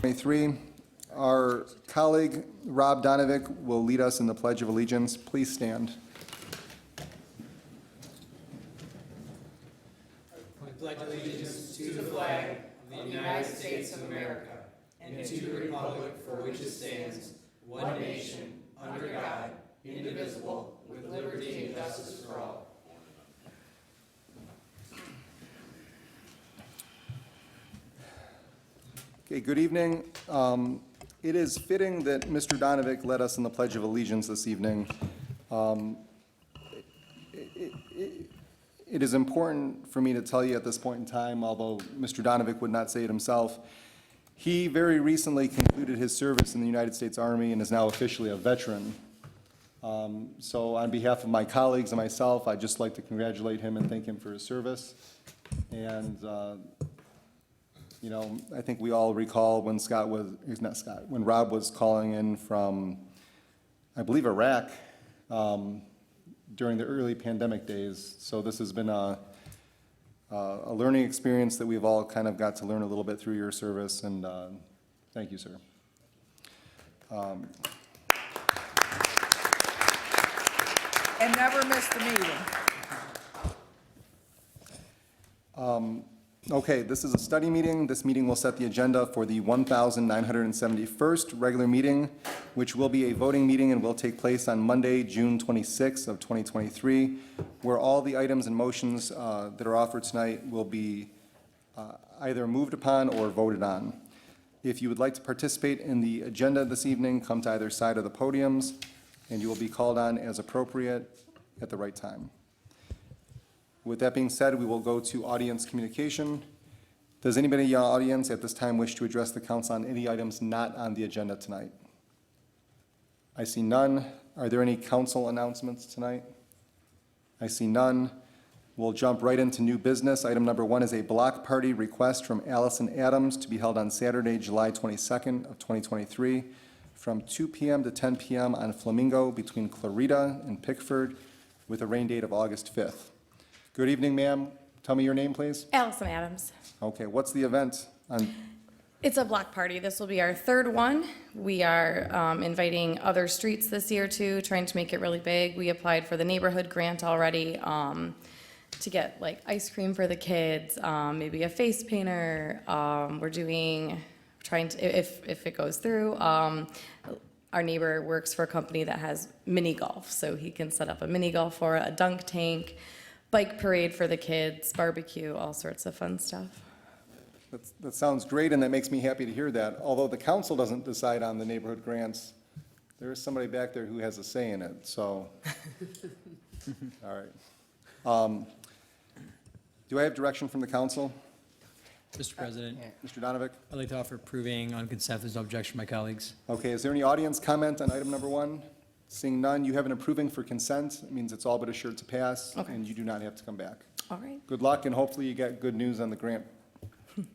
23. Our colleague, Rob Donovic, will lead us in the Pledge of Allegiance. Please stand. I pledge allegiance to the flag of the United States of America and to the republic for which it stands, one nation, under God, indivisible, with liberty and justice for all. Okay, good evening. It is fitting that Mr. Donovic led us in the Pledge of Allegiance this evening. It is important for me to tell you at this point in time, although Mr. Donovic would not say it himself, he very recently concluded his service in the United States Army and is now officially a veteran. So on behalf of my colleagues and myself, I'd just like to congratulate him and thank him for his service. And you know, I think we all recall when when Rob was calling in from, I believe, Iraq during the early pandemic days. So this has been a learning experience that we've all kind of got to learn a little bit through your service, and thank you, sir. And never miss the meeting. Okay, this is a study meeting. This meeting will set the agenda for the 1971st regular meeting, which will be a voting meeting and will take place on Monday, June 26th of 2023, where all the items and motions that are offered tonight will be either moved upon or voted on. If you would like to participate in the agenda this evening, come to either side of the podiums, and you will be called on as appropriate at the right time. With that being said, we will go to audience communication. Does anybody in the audience at this time wish to address the council on any items not on the agenda tonight? I see none. Are there any council announcements tonight? I see none. We'll jump right into new business. Item number 1 is a block party request from Allison Adams to be held on Saturday, July 22nd of 2023 from 2 p.m. to 10 p.m. on Flamingo between Clarita and Pickford with a rain date of August 5th. Good evening, ma'am. Tell me your name, please. Allison Adams. Okay, what's the event? It's a block party. This will be our third one. We are inviting other streets this year too, trying to make it really big. We applied for the neighborhood grant already to get like ice cream for the kids, maybe a face painter. Trying to, if it goes through, our neighbor works for a company that has mini golf, so he can set up a mini golf for a dunk tank, bike parade for the kids, barbecue, all sorts of fun stuff. That sounds great, and that makes me happy to hear that. Although the council doesn't decide on the neighborhood grants, there is somebody back there who has a say in it, so. All right. Do I have direction from the council? Mr. President, Mr. Donovic? I'd like to offer approving on consent. There's no objection from my colleagues. Okay, is there any audience comment on item number 1? Seeing none, you have an approving for consent. It means it's all but assured to pass, Okay. and you do not have to come back. All right. Good luck, and hopefully you get good news on the grant. You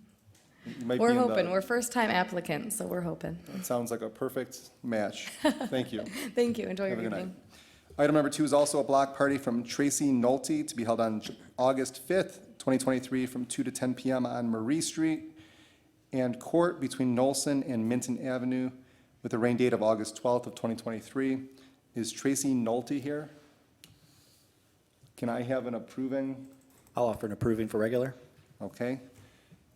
might We're be in the- hoping. We're first-time applicants, so we're hoping. It sounds like a perfect match. Thank you. Thank you. Enjoy Have your a good night. evening. Item number 2 is also a block party from Tracy Nolte to be held on August 5th, 2023, from 2 to 10 p.m. on Marie Street and Court between Nolson and Minton Avenue with a rain date of August 12th of 2023. Is Tracy Nolte here? Can I have an approving? I'll offer an approving for regular. Okay.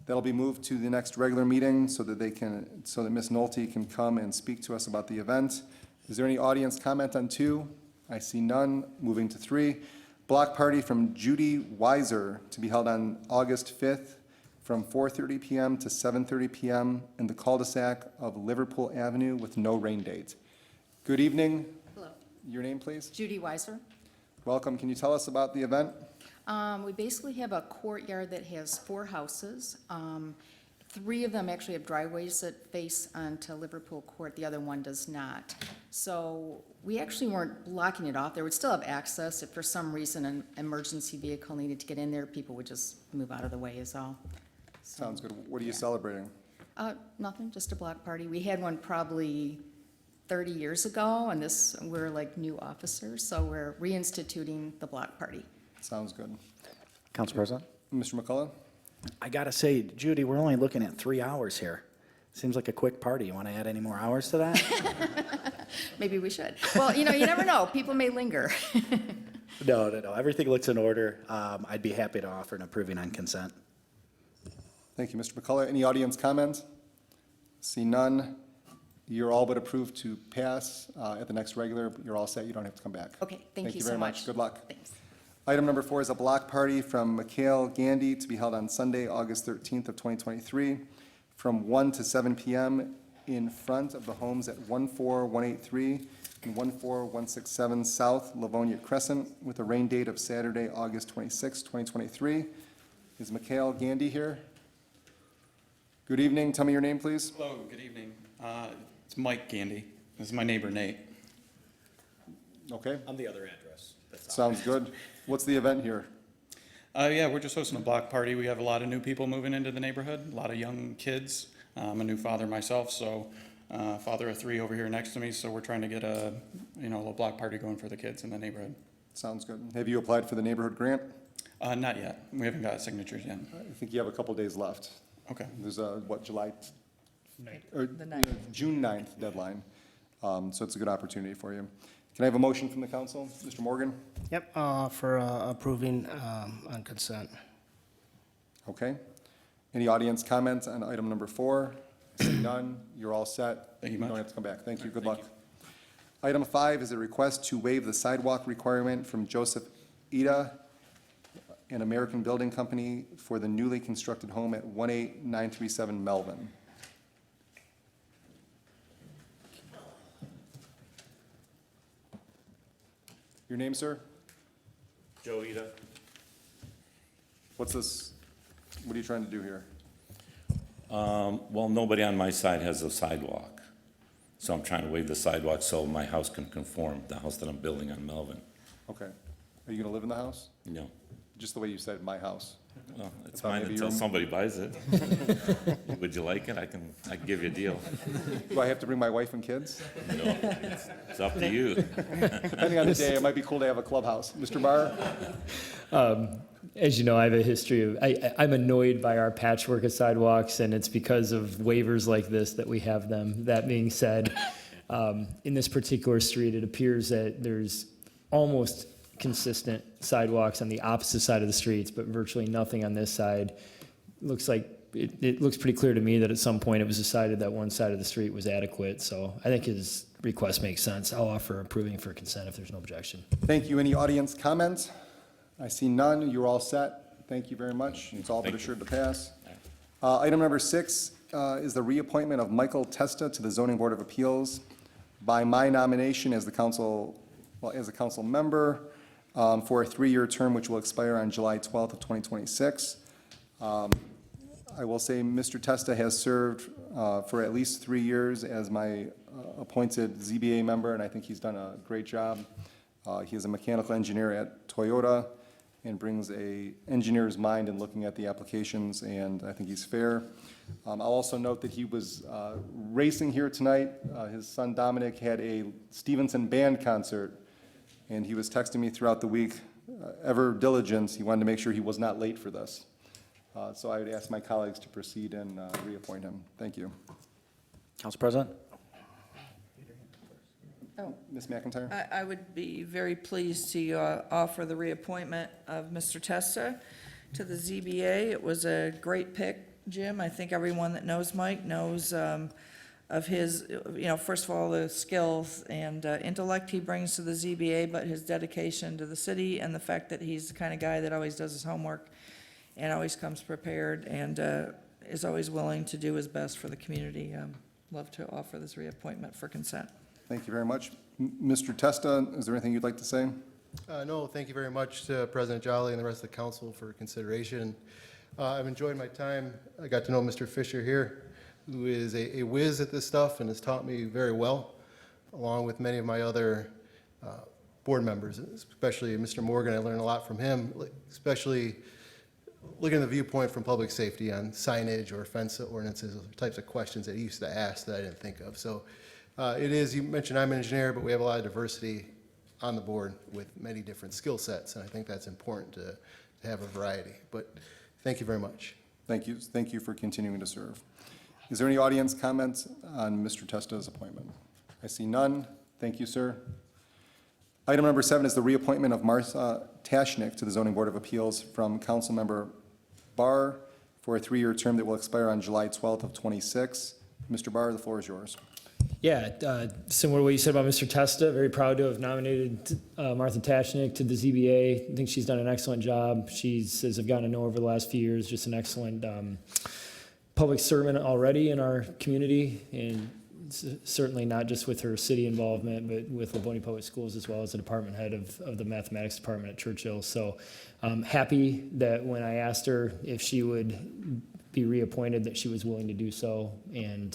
That'll be moved to the next regular meeting so that Ms. Nolte can come and speak to us about the event. Is there any audience comment on 2? I see none. Moving to 3. Block party from Judy Weiser to be held on August 5th from 4:30 p.m. to 7:30 p.m. in the cul-de-sac of Liverpool Avenue with no rain date. Good evening. Hello, Your name, please? Judy Weiser. Welcome. Can you tell us about the event? We basically have a courtyard that has 4 houses. 3 of them actually have driveways that face onto Liverpool Court, the other one does not. So we actually weren't blocking it off. There would still have access. If for some reason an emergency vehicle needed to get in there, people would just move out of the way is all. So, Sounds good. What are you yeah. celebrating? Nothing, just a block party. We had one probably 30 years ago, and we're like new officers, so we're reinstituting the block party. Sounds good. Council President? Mr. McCullough? I gotta say, Judy, we're only looking at 3 hours here. Seems like a quick party. You want to add any more hours to that? Maybe we should. Well, you never know. People may linger. No. Everything looks in order. I'd be happy to offer an approving on consent. Thank you, Mr. McCullough. Any audience comments? See none. You're all but approved to pass at the next regular. You're all set. You don't have to come back. Okay, thank you very so much. Good luck. Thanks. Item number 4 is a block party from Mikhail Gandy to be held on Sunday, August 13th of 2023, from 1 to 7 p.m. in front of the homes at 14183 and 14167 South Livonia Crescent, with a rain date of Saturday, August 26, 2023. Is Mikhail Gandy here? Good evening. Tell me your name, please. Hello, good evening. It's Mike Gandy. This is my neighbor Nate. Okay, On the other address. sounds good. What's the event here? Yeah, we're just hosting a block party. We have a lot of new people moving into the neighborhood, a lot of young kids. I'm a new father myself, so father of 3 over here next to me, so we're trying to get a little block party going for the kids in the neighborhood. Sounds good. Have you applied for the neighborhood grant? Not yet. We haven't got signatures yet. I think you have a couple days left. Okay. There's a, July? Or The 9th. June 9th deadline. So it's a good opportunity for you. Can I have a motion from the council? Mr. Morgan? Yep, for approving on consent. Okay. Any audience comments on item number 4? Seeing none, you're all set. Thank you You much. don't have to come back. Thank you. Good Thank luck. Item 5 is a request to waive the sidewalk requirement from Joseph Ida, an American Building Company, for the newly constructed home at 18937 Melvin. Your name, sir? Joe Ida. What's this, what are you trying to do here? Well, nobody on my side has a sidewalk, so I'm trying to waive the sidewalk so my house can conform, the house that I'm building on Melvin. Okay. Are you gonna live in the house? No, Just the way you said, my house. well, it's thought mine maybe until you're- somebody buys it. Would you like it? I can give you a deal. Do I have to bring my wife and kids? No, it's up to you. Depending on the day, it might be cool to have a clubhouse. Mr. Barr? As you know, I have a history of, I'm annoyed by our patchwork of sidewalks, and it's because of waivers like this that we have them. That being said, in this particular street, it appears that there's almost consistent sidewalks on the opposite side of the streets, but virtually nothing on this side. Looks like, it looks pretty clear to me that at some point it was decided that one side of the street was adequate, so I think his request makes sense. I'll offer approving for consent if there's no objection. Thank you. Any audience comments? I see none. You're all set. Thank you very much. It's all but assured to pass. Item number 6 is the reappointment of Michael Testa to the Zoning Board of Appeals by my nomination as the council, as a council member for a 3-year term, which will expire on July 12th of 2026. I will say Mr. Testa has served for at least 3 years as my appointed ZBA member, and I think he's done a great job. He is a mechanical engineer at Toyota and brings a engineer's mind in looking at the applications, and I think he's fair. I'll also note that he was racing here tonight. His son Dominic had a Stevenson band concert, and he was texting me throughout the week, ever diligent. He wanted to make sure he was not late for this. So I would ask my colleagues to proceed and reappoint him. Thank you. Council President? Oh, Ms. McIntyre? I would be very pleased to offer the reappointment of Mr. Testa to the ZBA. It was a great pick, Jim. I think everyone that knows Mike knows of his, first of all, the skills and intellect he brings to the ZBA, but his dedication to the city and the fact that he's the kind of guy that always does his homework and always comes prepared and is always willing to do his best for the community. Love to offer this reappointment for consent. Thank you very much. Mr. Testa, is there anything you'd like to say? No, thank you very much to President Jolly and the rest of the council for consideration. I've enjoyed my time. I got to know Mr. Fisher here, who is a whiz at this stuff and has taught me very well, along with many of my other board members, especially Mr. Morgan. I learned a lot from him, especially looking at the viewpoint from public safety on signage or fence ordinances, those types of questions that he used to ask that I didn't think of. So it is, you mentioned I'm an engineer, but we have a lot of diversity on the board with many different skill sets, and I think that's important to have a variety. But thank you very much. Thank you. Thank you for continuing to serve. Is there any audience comments on Mr. Testa's appointment? I see none. Thank you, sir. Item number 7 is the reappointment of Martha Tashnik to the Zoning Board of Appeals from Councilmember Barr for a 3-year term that will expire on July 12th of '26. Mr. Barr, the floor is yours. Yeah, similar to what you said about Mr. Testa, very proud to have nominated Martha Tashnik to the ZBA. I think she's done an excellent job. She's, as I've gotten to know over the last few years, just an excellent public servant already in our community, and certainly not just with her city involvement, but with Livonia Public Schools as well as the department head of the mathematics department at Churchill. So I'm happy that when I asked her if she would be reappointed, that she was willing to do so. And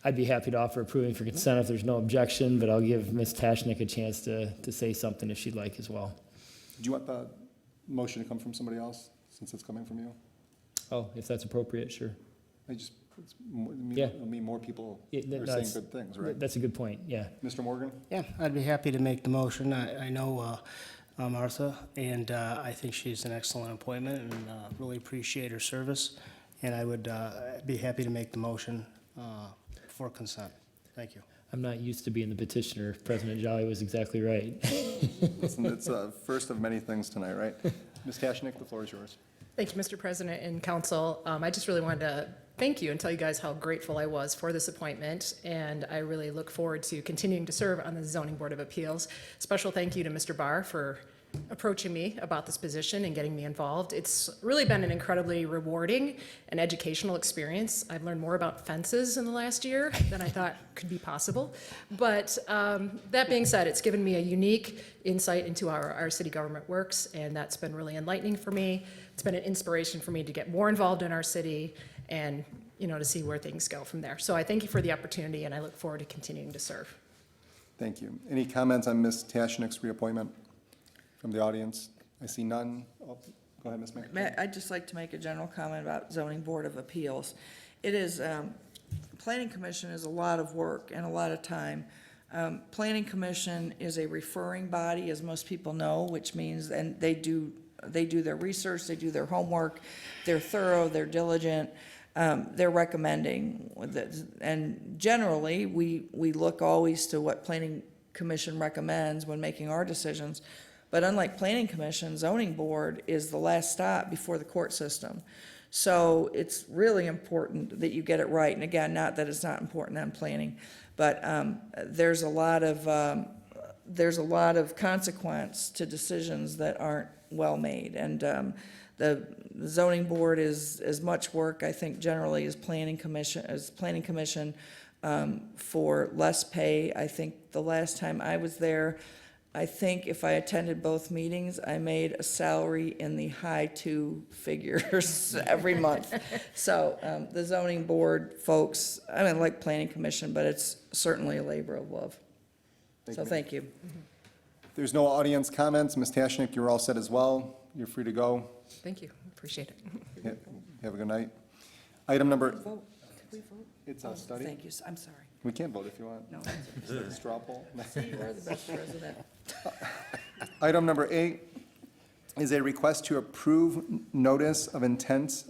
I'd be happy to offer approving for consent if there's no objection, but I'll give Ms. Tashnik a chance to say something if she'd like as well. Do you want the motion to come from somebody else, since it's coming from you? Oh, if that's appropriate, sure. It'll mean more people Yeah, are saying good things, right? That's a good point, yeah. Mr. Morgan? Yeah, I'd be happy to make the motion. I know Martha, and I think she's an excellent appointment, and really appreciate her service. And I would be happy to make the motion for consent. Thank you. I'm not used to being the petitioner. President Jolly was exactly right. Listen, it's a first of many things tonight, right? Ms. Tashnik, the floor is yours. Thank you, Mr. President and Council. I just really wanted to thank you and tell you guys how grateful I was for this appointment, and I really look forward to continuing to serve on the Zoning Board of Appeals. Special thank you to Mr. Barr for approaching me about this position and getting me involved. It's really been an incredibly rewarding and educational experience. I've learned more about fences in the last year than I thought could be possible. But that being said, it's given me a unique insight into how our city government works, and that's been really enlightening for me. It's been an inspiration for me to get more involved in our city and, you know, to see where things go from there. So I thank you for the opportunity, and I look forward to continuing to serve. Thank you. Any comments on Ms. Tashnik's reappointment from the audience? I see none. Oh, go ahead, Ms. McIntyre. I'd just like to make a general comment about Zoning Board of Appeals. It is, Planning Commission is a lot of work and a lot of time. Planning Commission is a referring body, as most people know, which means, and they do their research, they do their homework, they're thorough, they're diligent, they're recommending. And generally, we look always to what Planning Commission recommends when making our decisions. But unlike Planning Commission, Zoning Board is the last stop before the court system. So it's really important that you get it right. And again, not that it's not important on planning, but there's a lot of consequence to decisions that aren't well made. And the Zoning Board is as much work, I think, generally as Planning Commission for less pay. I think the last time I was there, I think if I attended both meetings, I made a salary in the high 2 figures every month. So the Zoning Board folks, I mean, like Planning Commission, but it's certainly a labor of love. So thank you. If there's no audience comments, Ms. Tashnik, you're all set as well. You're free to go. Thank you. Appreciate it. Yeah, have a good night. Item number, Vote. Could we vote? it's a study. Thank you. I'm sorry. We can vote if you want. No, Is it a straw poll? you're the best president. Item number 8 is a request to approve notice of intent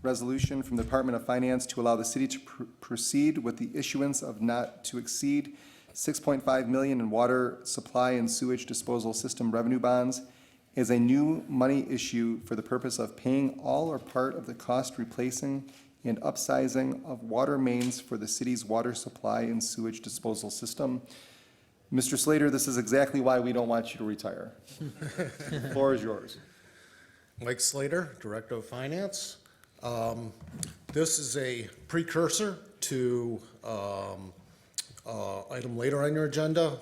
resolution from the Department of Finance to allow the city to proceed with the issuance of not to exceed $6.5 million in water supply and sewage disposal system revenue bonds as a new money issue for the purpose of paying all or part of the cost replacing and upsizing of water mains for the city's water supply and sewage disposal system. Mr. Slater, this is exactly why we don't want you to retire. The floor is yours. Mike Slater, Director of Finance. This is a precursor to item later on your agenda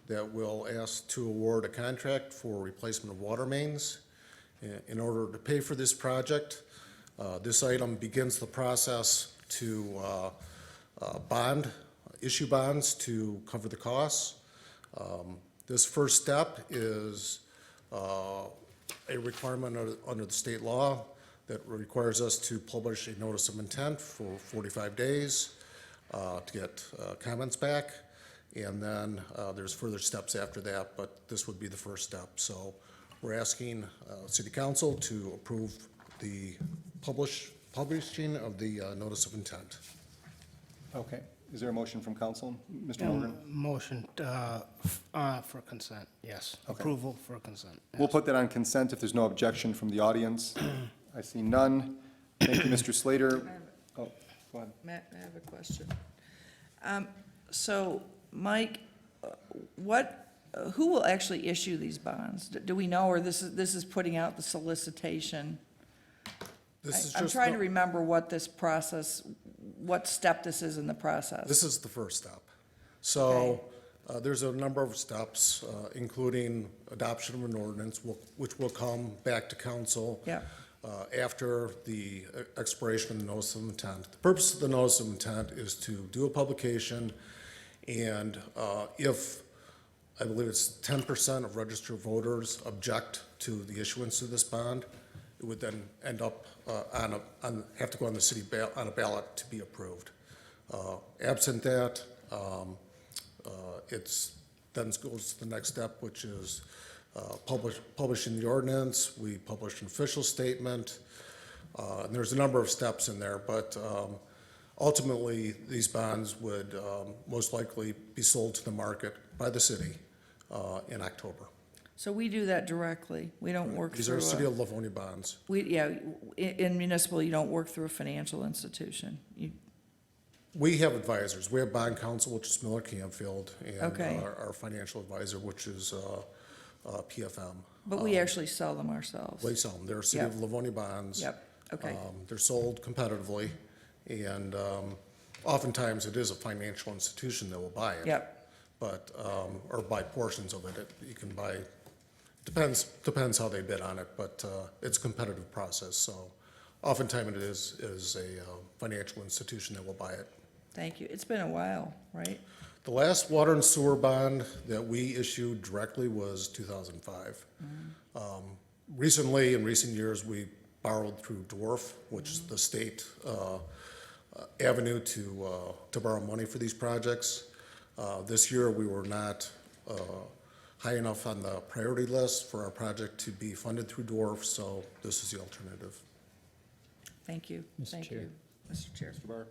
that will ask to award a contract for replacement of water mains. In order to pay for this project, this item begins the process to issue bonds to cover the costs. This first step is a requirement under the state law that requires us to publish a notice of intent for 45 days to get comments back. And then there's further steps after that, but this would be the first step. So we're asking City Council to approve the publish publishing of the notice of intent. Okay. Is there a motion from council? Mr. Morgan? Motion for consent, yes. Okay. Approval for consent. We'll put that on consent if there's no objection from the audience. I see none. Thank you, Mr. Slater. Oh, go ahead. Matt, I have a question. So, Mike, who will actually issue these bonds? Do we know, or this is putting out the solicitation? I'm trying to remember what this process, what step this is in the process. This is the first step. So there's a number of steps, including adoption of an ordinance, which will come back to council Yeah. after the expiration of the notice of intent. The purpose of the notice of intent is to do a publication, and if, I believe it's 10% of registered voters object to the issuance of this bond, it would then end up have to go on the city on a ballot to be approved. Absent that, then goes to the next step, which is publishing the ordinance. We publish an official statement. And there's a number of steps in there, but ultimately, these bonds would most likely be sold to the market by the city in October. So we do that directly. We don't work through These are City of Livonia bonds. in municipal, you don't work through a financial institution. We have advisors. We have bond counsel, which is Miller Canfield, and Okay. our financial advisor, which is PFM. But we actually sell them ourselves. We sell them. They're City of Yep. Livonia bonds. Yep, okay. They're sold competitively, and oftentimes it is a financial institution that will buy it. Yep, But, or buy portions of it. You can buy, depends how they bid on it, but it's a competitive process. So oftentimes it is a financial institution that will buy it. thank you. It's been a while, right? The last water and sewer bond that we issued directly was 2005. Recently, in recent years, we borrowed through DWRF, which is the state avenue to borrow money for these projects. This year, we were not high enough on the priority list for our project to be funded through DWRF, so this is the alternative. Thank you. Mr. Thank Chair. you, Mr. Chair. Mr. Barr?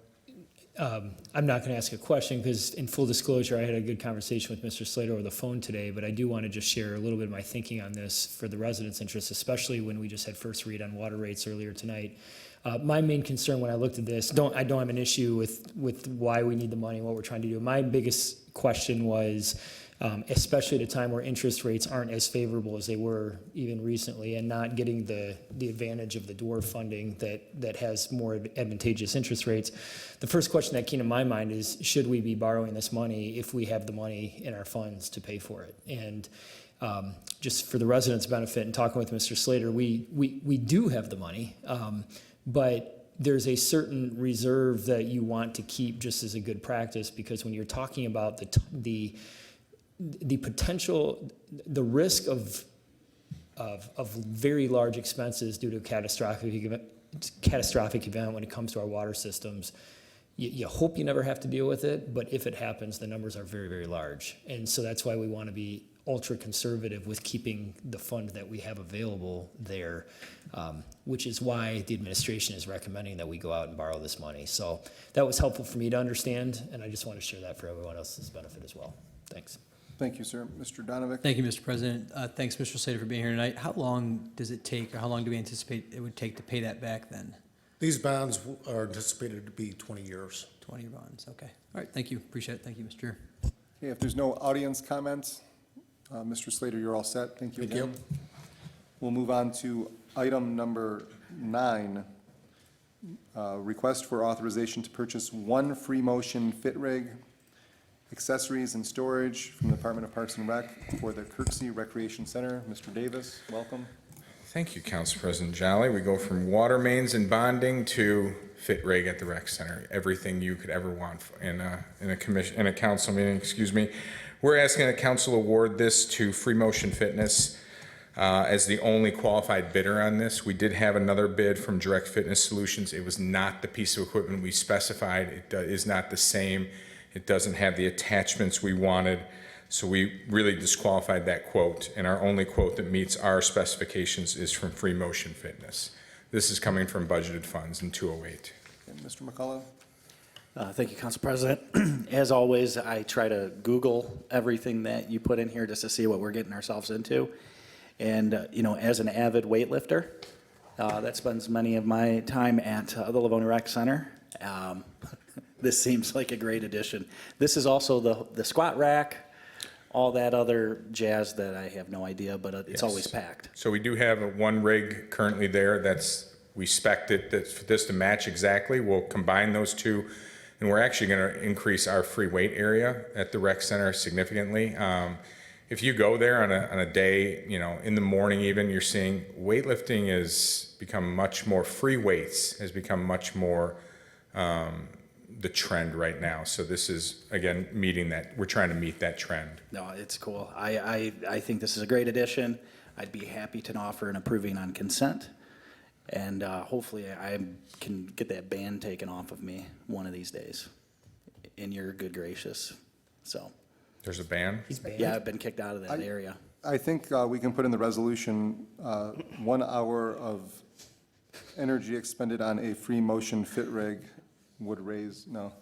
I'm not going to ask a question because in full disclosure, I had a good conversation with Mr. Slater over the phone today, but I do want to just share a little bit of my thinking on this for the residents' interest, especially when we just had first read on water rates earlier tonight. My main concern when I looked at this, I don't have an issue with why we need the money and what we're trying to do. My biggest question was, especially at a time where interest rates aren't as favorable as they were even recently, and not getting the advantage of the DWRF funding that has more advantageous interest rates. The first question that came to my mind is, should we be borrowing this money if we have the money in our funds to pay for it? And just for the residents' benefit and talking with Mr. Slater, we do have the money, but there's a certain reserve that you want to keep just as a good practice, because when you're talking about the potential, the risk of very large expenses due to a catastrophic event when it comes to our water systems, you hope you never have to deal with it, but if it happens, the numbers are very, very large. And so that's why we want to be ultra conservative with keeping the fund that we have available there, which is why the administration is recommending that we go out and borrow this money. So that was helpful for me to understand, and I just want to share that for everyone else's benefit as well. Thanks. Thank you, sir. Mr. Donovan? Thank you, Mr. President. Thanks, Mr. Slater, for being here tonight. How long does it take, or how long do we anticipate it would take to pay that back then? These bonds are anticipated to be 20 years. 20 bonds, okay. All right, thank you, appreciate it. Thank you, Mr. Chair. Okay, if there's no audience comments, Mr. Slater, you're all set. Thank you Thank you. again. We'll move on to item number 9. Request for authorization to purchase one free motion fit rig, accessories and storage from the Department of Parks and Rec for the Kirksey Recreation Center. Mr. Davis, welcome. Thank you, Council President Jolly. We go from water mains and bonding to fit rig at the rec center. Everything you could ever want in a council meeting. Excuse me. We're asking the council award this to Free Motion Fitness as the only qualified bidder on this. We did have another bid from Direct Fitness Solutions. It was not the piece of equipment we specified. It is not the same. It doesn't have the attachments we wanted. So we really disqualified that quote, and our only quote that meets our specifications is from Free Motion Fitness. This is coming from budgeted funds in 208. Okay, Mr. McCullough? Thank you, Council President. As always, I try to Google everything that you put in here just to see what we're getting ourselves into. And, you know, as an avid weightlifter, that spends many of my time at the Livonia Rec Center. This seems like a great addition. This is also the squat rack, all that other jazz that I have no idea, but it's Yes. always packed. So we do have one rig currently there we spec'd it for this to match exactly. We'll combine those two, and we're actually going to increase our free weight area at the rec center significantly. If you go there on a day, you know, in the morning even, you're seeing weightlifting has become much more, free weights has become much more the trend right now. So this is, again, we're trying to meet that trend. No, it's cool. I think this is a great addition. I'd be happy to offer an approving on consent. And hopefully I can get that ban taken off of me one of these days. In your good gracious. So, There's a ban? yeah, I've been kicked out of that area. I think we can put in the resolution 1 hour of energy expended on a free motion fit rig would raise, no.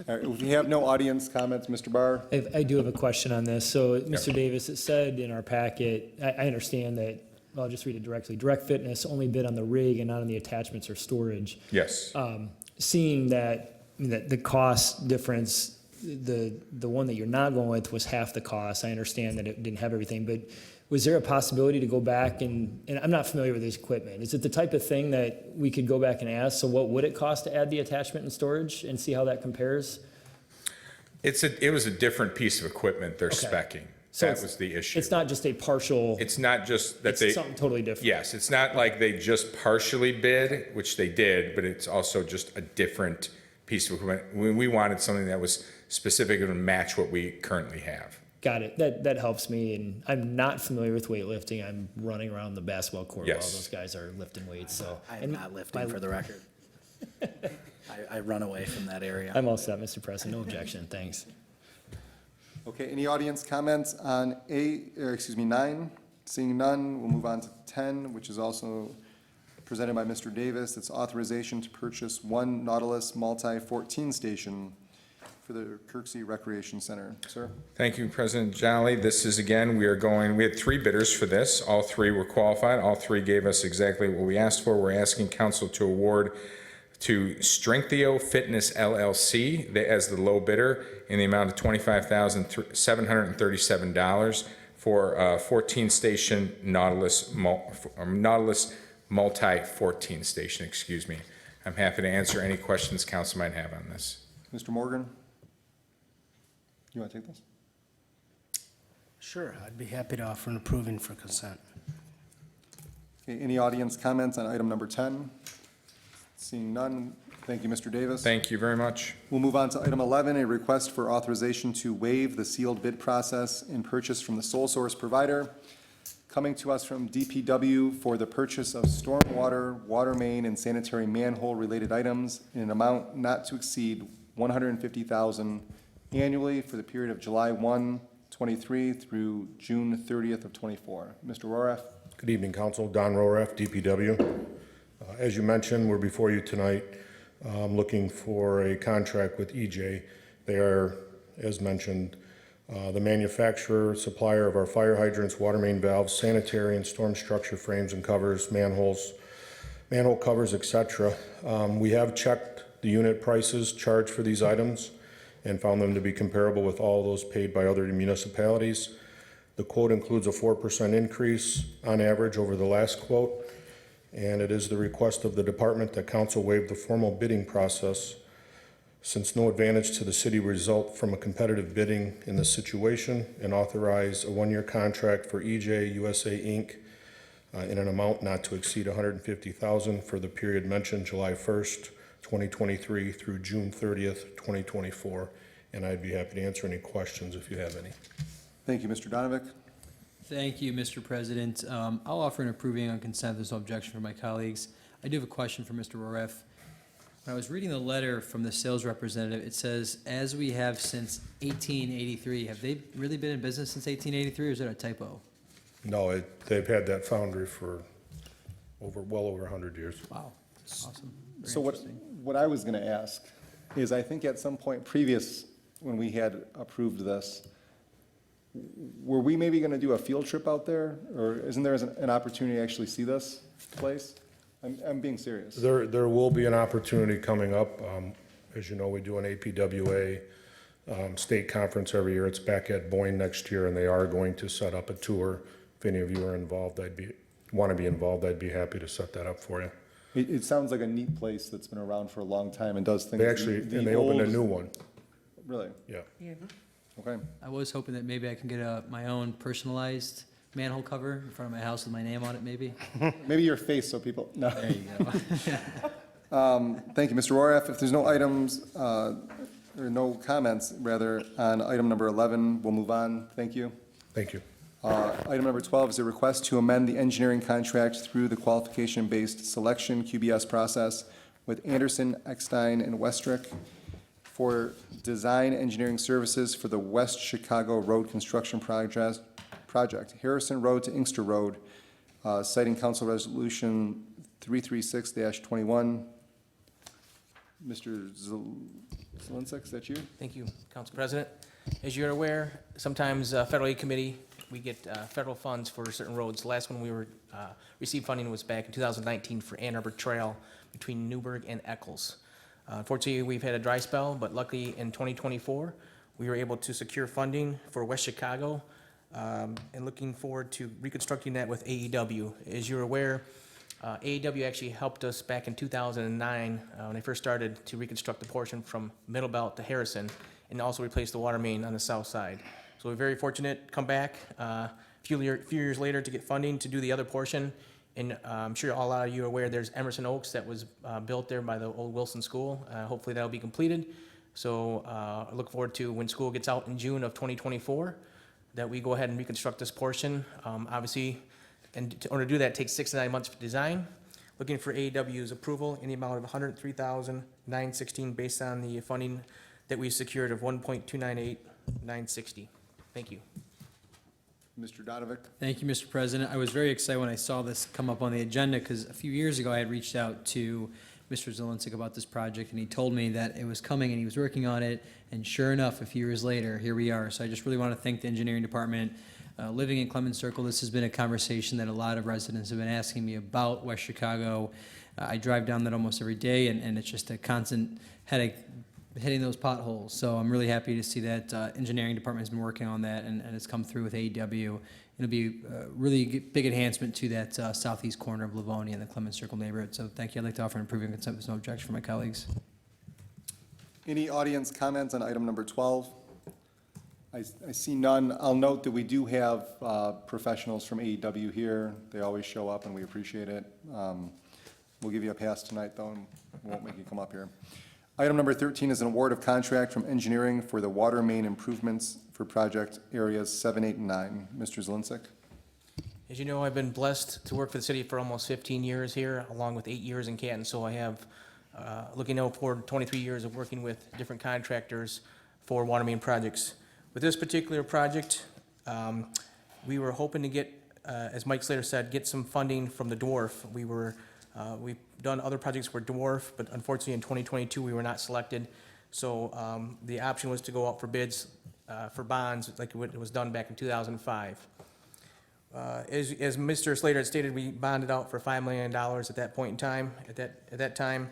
All right, if we have no audience comments, Mr. Barr? I do have a question on this. So, Mr. Davis, it said in our packet, I understand that, I'll just read it directly, Direct Fitness only bid on the rig and not on the attachments or storage. Yes. Seeing that the cost difference, the one that you're not going with was half the cost, I understand that it didn't have everything, but was there a possibility to go back and I'm not familiar with this equipment, is it the type of thing that we could go back and ask, so what would it cost to add the attachment and storage and see how that compares? It was a different piece of equipment they're Okay. speccing. So That was the issue. It's not just a partial, It's not just that it's something totally different. Yes, it's not like they just partially bid, which they did, but it's also just a different piece of equipment. We wanted something that was specific and would match what we currently have. Got it. That helps me, and I'm not familiar with weightlifting. I'm running around the basketball court while Yes. those guys are lifting weights, so. I'm not lifting for the record. I run away from that area. I'm all set, Mr. President. No objection. Thanks. Okay, any audience comments on 9? Seeing none, we'll move on to 10, which is also presented by Mr. Davis. It's authorization to purchase one Nautilus multi-14 station for the Kirksey Recreation Center. Sir? Thank you, President Jolly. This is, again, we had 3 bidders for this. All 3 were qualified. All 3 gave us exactly what we asked for. We're asking council to award to Strengthio Fitness LLC as the low bidder in the amount of $25,737 for a 14-station Nautilus multi-14 station, excuse me. I'm happy to answer any questions council might have on this. Mr. Morgan? You want to take this? Sure, I'd be happy to offer an approving for consent. Okay, any audience comments on item number 10? Seeing none, thank you, Mr. Davis. Thank you very much. We'll move on to item 11, a request for authorization to waive the sealed bid process in purchase from the sole source provider. Coming to us from DPW for the purchase of stormwater, water main, and sanitary manhole-related items in an amount not to exceed $150,000 annually for the period of July 1, 23 through June 30th of 24. Mr. Roraf? Good evening, Council. Don Roraf, DPW. As you mentioned, we're before you tonight looking for a contract with EJ. They are, as mentioned, the manufacturer, supplier of our fire hydrants, water main valves, sanitary and storm structure frames and covers, manholes, manhole covers, etc. We have checked the unit prices charged for these items and found them to be comparable with all those paid by other municipalities. The quote includes a 4% increase on average over the last quote, and it is the request of the department that council waive the formal bidding process since no advantage to the city result from a competitive bidding in this situation, and authorize a 1-year contract for EJ USA Inc. In an amount not to exceed $150,000 for the period mentioned, July 1st, 2023 through June 30th, 2024. And I'd be happy to answer any questions if you have any. Thank you, Mr. Donovic. Thank you, Mr. President. I'll offer an approving on consent. There's no objection from my colleagues. I do have a question for Mr. Roref. When I was reading the letter from the sales representative, it says, as we have since 1883. Have they really been in business since 1883, or is that a typo? No, they've had that foundry for well over 100 years. Wow, awesome. Very So interesting. what I was gonna ask is, I think at some point previous, when we had approved this, were we maybe gonna do a field trip out there? Or isn't there an opportunity to actually see this place? I'm being serious. There will be an opportunity coming up. As you know, we do an APWA state conference every year. It's back at Boyne next year, and they are going to set up a tour. If any of you are involved, want to be involved, I'd be happy to set that up for you. It sounds like a neat place that's been around for a long time and does things. They actually, and they opened a new one, Really? yeah. Okay. I was hoping that maybe I can get my own personalized manhole cover in front of my house with my name on it, maybe. Maybe your face so people, no. There you go. Thank you, Mr. Roraff. If there's no items, or no comments, rather, on item number 11, we'll move on. Thank you. Thank you. Item number 12 is a request to amend the engineering contract through the qualification-based selection QBS process with Anderson, Eckstein, and Westrick for design engineering services for the West Chicago Road Construction Project, Harrison Road to Inkster Road, citing Council Resolution 336-21. Mr. Zelinsek, is that you? Thank you, Council President. As you're aware, sometimes Federal Aid Committee, we get federal funds for certain roads. The last one we received funding was back in 2019 for Ann Arbor Trail between Newburgh and Eccles. Unfortunately, we've had a dry spell, but luckily in 2024, we were able to secure funding for West Chicago, and looking forward to reconstructing that with AEW. As you're aware, AEW actually helped us back in 2009 when I first started to reconstruct the portion from Middle Belt to Harrison and also replace the water main on the south side. So we're very fortunate to come back a few years later to get funding to do the other portion. And I'm sure a lot of you are aware there's Emerson Oaks that was built there by the old Wilson School. Hopefully that'll be completed. So I look forward to when school gets out in June of 2024 that we go ahead and reconstruct this portion. Obviously, and in order to do that, it takes 6 to 9 months for design. Looking for AEW's approval in the amount of $103,916 based on the funding that we secured of $1.298960. Thank you. Mr. Donovic? Thank you, Mr. President. I was very excited when I saw this come up on the agenda because a few years ago I had reached out to Mr. Zelinsek about this project, and he told me that it was coming and he was working on it, and sure enough, a few years later, here we are. So I just really want to thank the engineering department. Living in Clemens Circle, this has been a conversation that a lot of residents have been asking me about West Chicago. I drive down that almost every day, and it's just a constant headache hitting those potholes. So I'm really happy to see that engineering department has been working on that, and it's come through with AEW. It'll be a really big enhancement to that southeast corner of Livonia and the Clemens Circle neighborhood. So thank you. I'd like to offer an approving consent with no objection for my colleagues. Any audience comments on item number 12? I see none. I'll note that we do have professionals from AEW here. They always show up, and we appreciate it. We'll give you a pass tonight, though, and we won't make you come up here. Item number 13 is an award of contract from engineering for the water main improvements for project areas 7, 8, and 9. Mr. Zelinsek? As you know, I've been blessed to work for the city for almost 15 years here, along with 8 years in Canton. So I have, looking out for 23 years of working with different contractors for water main projects. With this particular project, we were hoping to get, as Mike Slater said, get some funding from the dwarf. We've done other projects for dwarf, but unfortunately in 2022 we were not selected. So the option was to go out for bids for bonds like it was done back in 2005. As Mr. Slater had stated, we bonded out for $5 million at that point in time. At that time,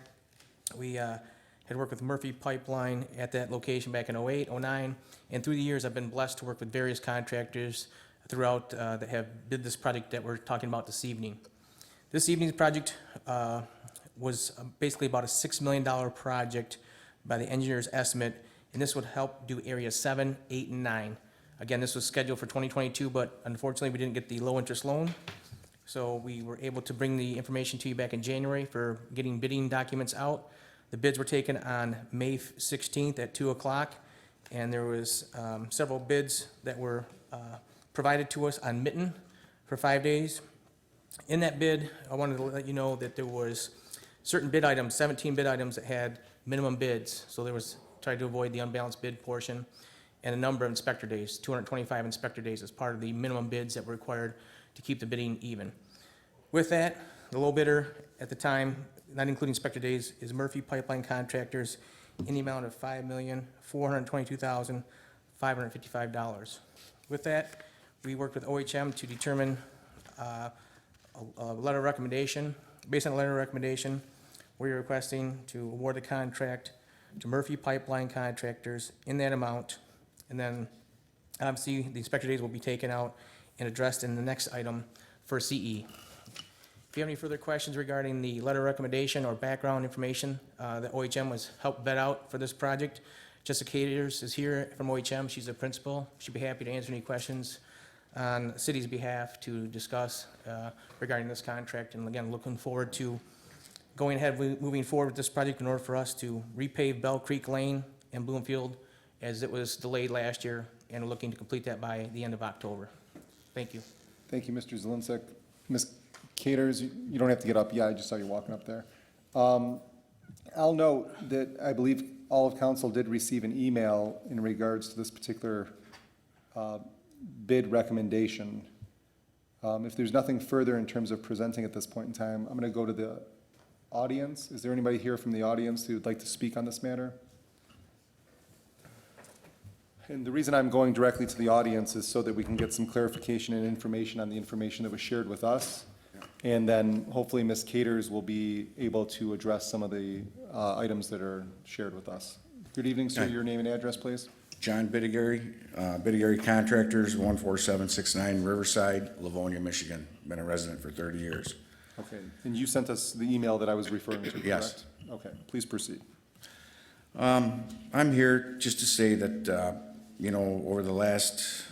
we had worked with Murphy Pipeline at that location back in 08, 09, and through the years I've been blessed to work with various contractors throughout that have bid this project that we're talking about this evening. This evening's project was basically about a $6 million project by the engineer's estimate, and this would help do areas 7, 8, and 9. Again, this was scheduled for 2022, but unfortunately we didn't get the low interest loan. So we were able to bring the information to you back in January for getting bidding documents out. The bids were taken on May 16th at 2 o'clock, and there was several bids that were provided to us on Mitten for 5 days. In that bid, I wanted to let you know that there was certain bid items, 17 bid items that had minimum bids. So there was, tried to avoid the unbalanced bid portion, and a number of inspector days, 225 inspector days as part of the minimum bids that were required to keep the bidding even. With that, The low bidder at the time, not including inspector days, is Murphy Pipeline Contractors in the amount of $5,422,555. With that, we worked with OHM to determine a letter of recommendation. Based on a letter of recommendation, we are requesting to award the contract to Murphy Pipeline Contractors in that amount. And then, obviously, the inspector days will be taken out and addressed in the next item for CE. If you have any further questions regarding the letter of recommendation or background information that OHM was helped vet out for this project, Jessica Caters is here from OHM. She's a principal. She'd be happy to answer any questions on the city's behalf to discuss regarding this contract. And again, looking forward to going ahead, moving forward with this project in order for us to repave Bell Creek Lane in Bloomfield as it was delayed last year, and we're looking to complete that by the end of October. Thank you. Thank you, Mr. Zelinsek. Ms. Caters, you don't have to get up. Yeah, I just saw you walking up there. I'll note that I believe all of council did receive an email in regards to this particular bid recommendation. If there's nothing further in terms of presenting at this point in time, I'm going to go to the audience. Is there anybody here from the audience who would like to speak on this matter? And the reason I'm going directly to the audience is so that we can get some clarification and information on the information that was shared with us. And then hopefully Ms. Caters will be able to address some of the items that are shared with us. Good evening, sir. Your name and address, please. John Bittigary, Bittigary Contractors, 14769 Riverside, Livonia, Michigan. Been a resident for 30 years. Okay, and you sent us the email that I was referring to, correct? Yes. Okay, please proceed. I'm here just to say that, over the last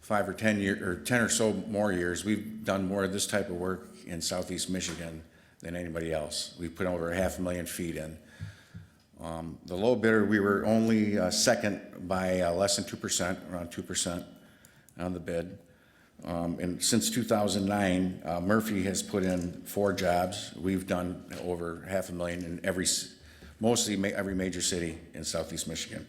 5 or 10 years, or 10 or so more years, we've done more of this type of work in southeast Michigan than anybody else. We've put over 500,000 feet in. The low bidder, we were only second by less than 2%, around 2% on the bid. And since 2009, Murphy has put in 4 jobs. We've done over 500,000 in mostly every major city in southeast Michigan.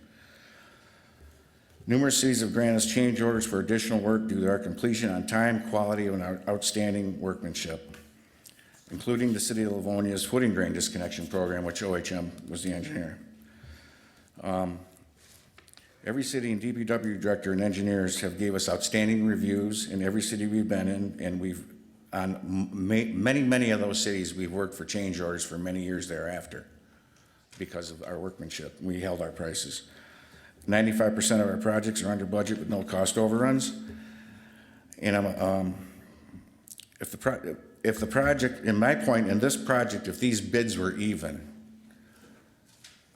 Numerous cities have granted us change orders for additional work due to our completion on time, quality, and our outstanding workmanship, including the city of Livonia's footing drain disconnection program, which OHM was the engineer. Every city and DPW director and engineers have gave us outstanding reviews in every city we've been in, and on many of those cities, we've worked for change orders for many years thereafter because of our workmanship. We held our prices. 95% of our projects are under budget with no cost overruns. And if the project, in my point, in this project, if these bids were even,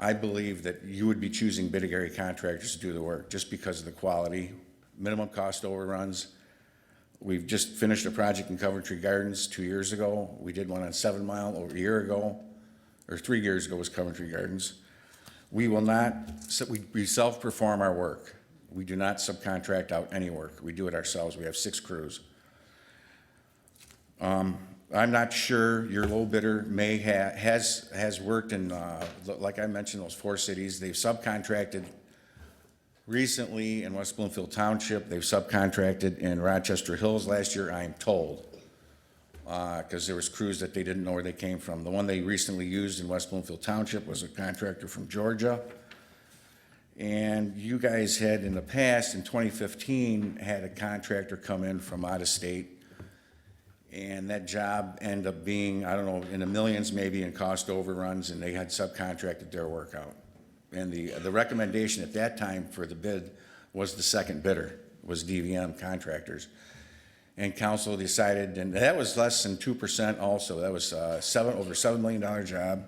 I believe that you would be choosing Bittigary Contractors to do the work just because of the quality, minimum cost overruns. We've just finished a project in Coventry Gardens 2 years ago. We did one on 7 Mile over a year ago, or 3 years ago was Coventry Gardens. We will not, we self-perform our work. We do not subcontract out any work. We do it ourselves. We have 6 crews. I'm not sure your low bidder has worked in, like I mentioned, those 4 cities. They've subcontracted recently in West Bloomfield Township. They've subcontracted in Rochester Hills last year, I am told, because there was crews that they didn't know where they came from. The one they recently used in West Bloomfield Township was a contractor from Georgia. And you guys had in the past, in 2015, had a contractor come in from out of state. And that job ended up being, I don't know, in the millions maybe in cost overruns, and they had subcontracted their work out. And the recommendation at that time for the bid was the second bidder, was DVM Contractors. And council decided, and that was less than 2% also. That was over $7 million job,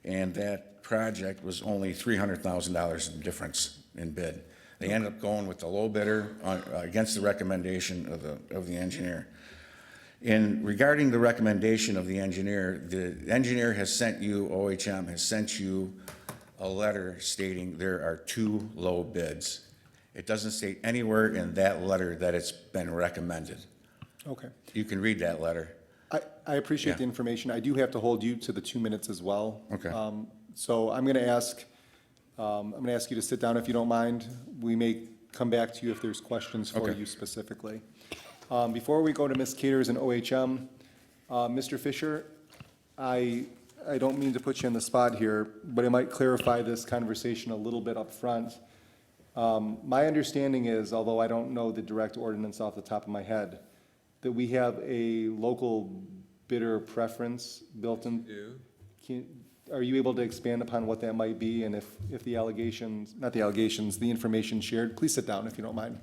and that project was only $300,000 in difference in bid. They ended up going with the low bidder against the recommendation of the engineer. In regarding the recommendation of the engineer has sent you, OHM has sent you a letter stating there are 2 low bids. It doesn't state anywhere in that letter that it's been recommended. Okay. You can read that letter. I appreciate the information. I do have to hold you to the 2 minutes as well. Okay. So I'm going to ask you to sit down if you don't mind. We may come back to you if there's questions for Okay. you specifically. Before we go to Ms. Caters and OHM, Mr. Fisher, I don't mean to put you on the spot here, but it might clarify this conversation a little bit up front. My understanding is, although I don't know the direct ordinance off the top of my head, that we have a local bidder preference built in. Are you able to expand upon what that might be, and if the allegations, not the allegations, the information shared, please sit down if you don't mind,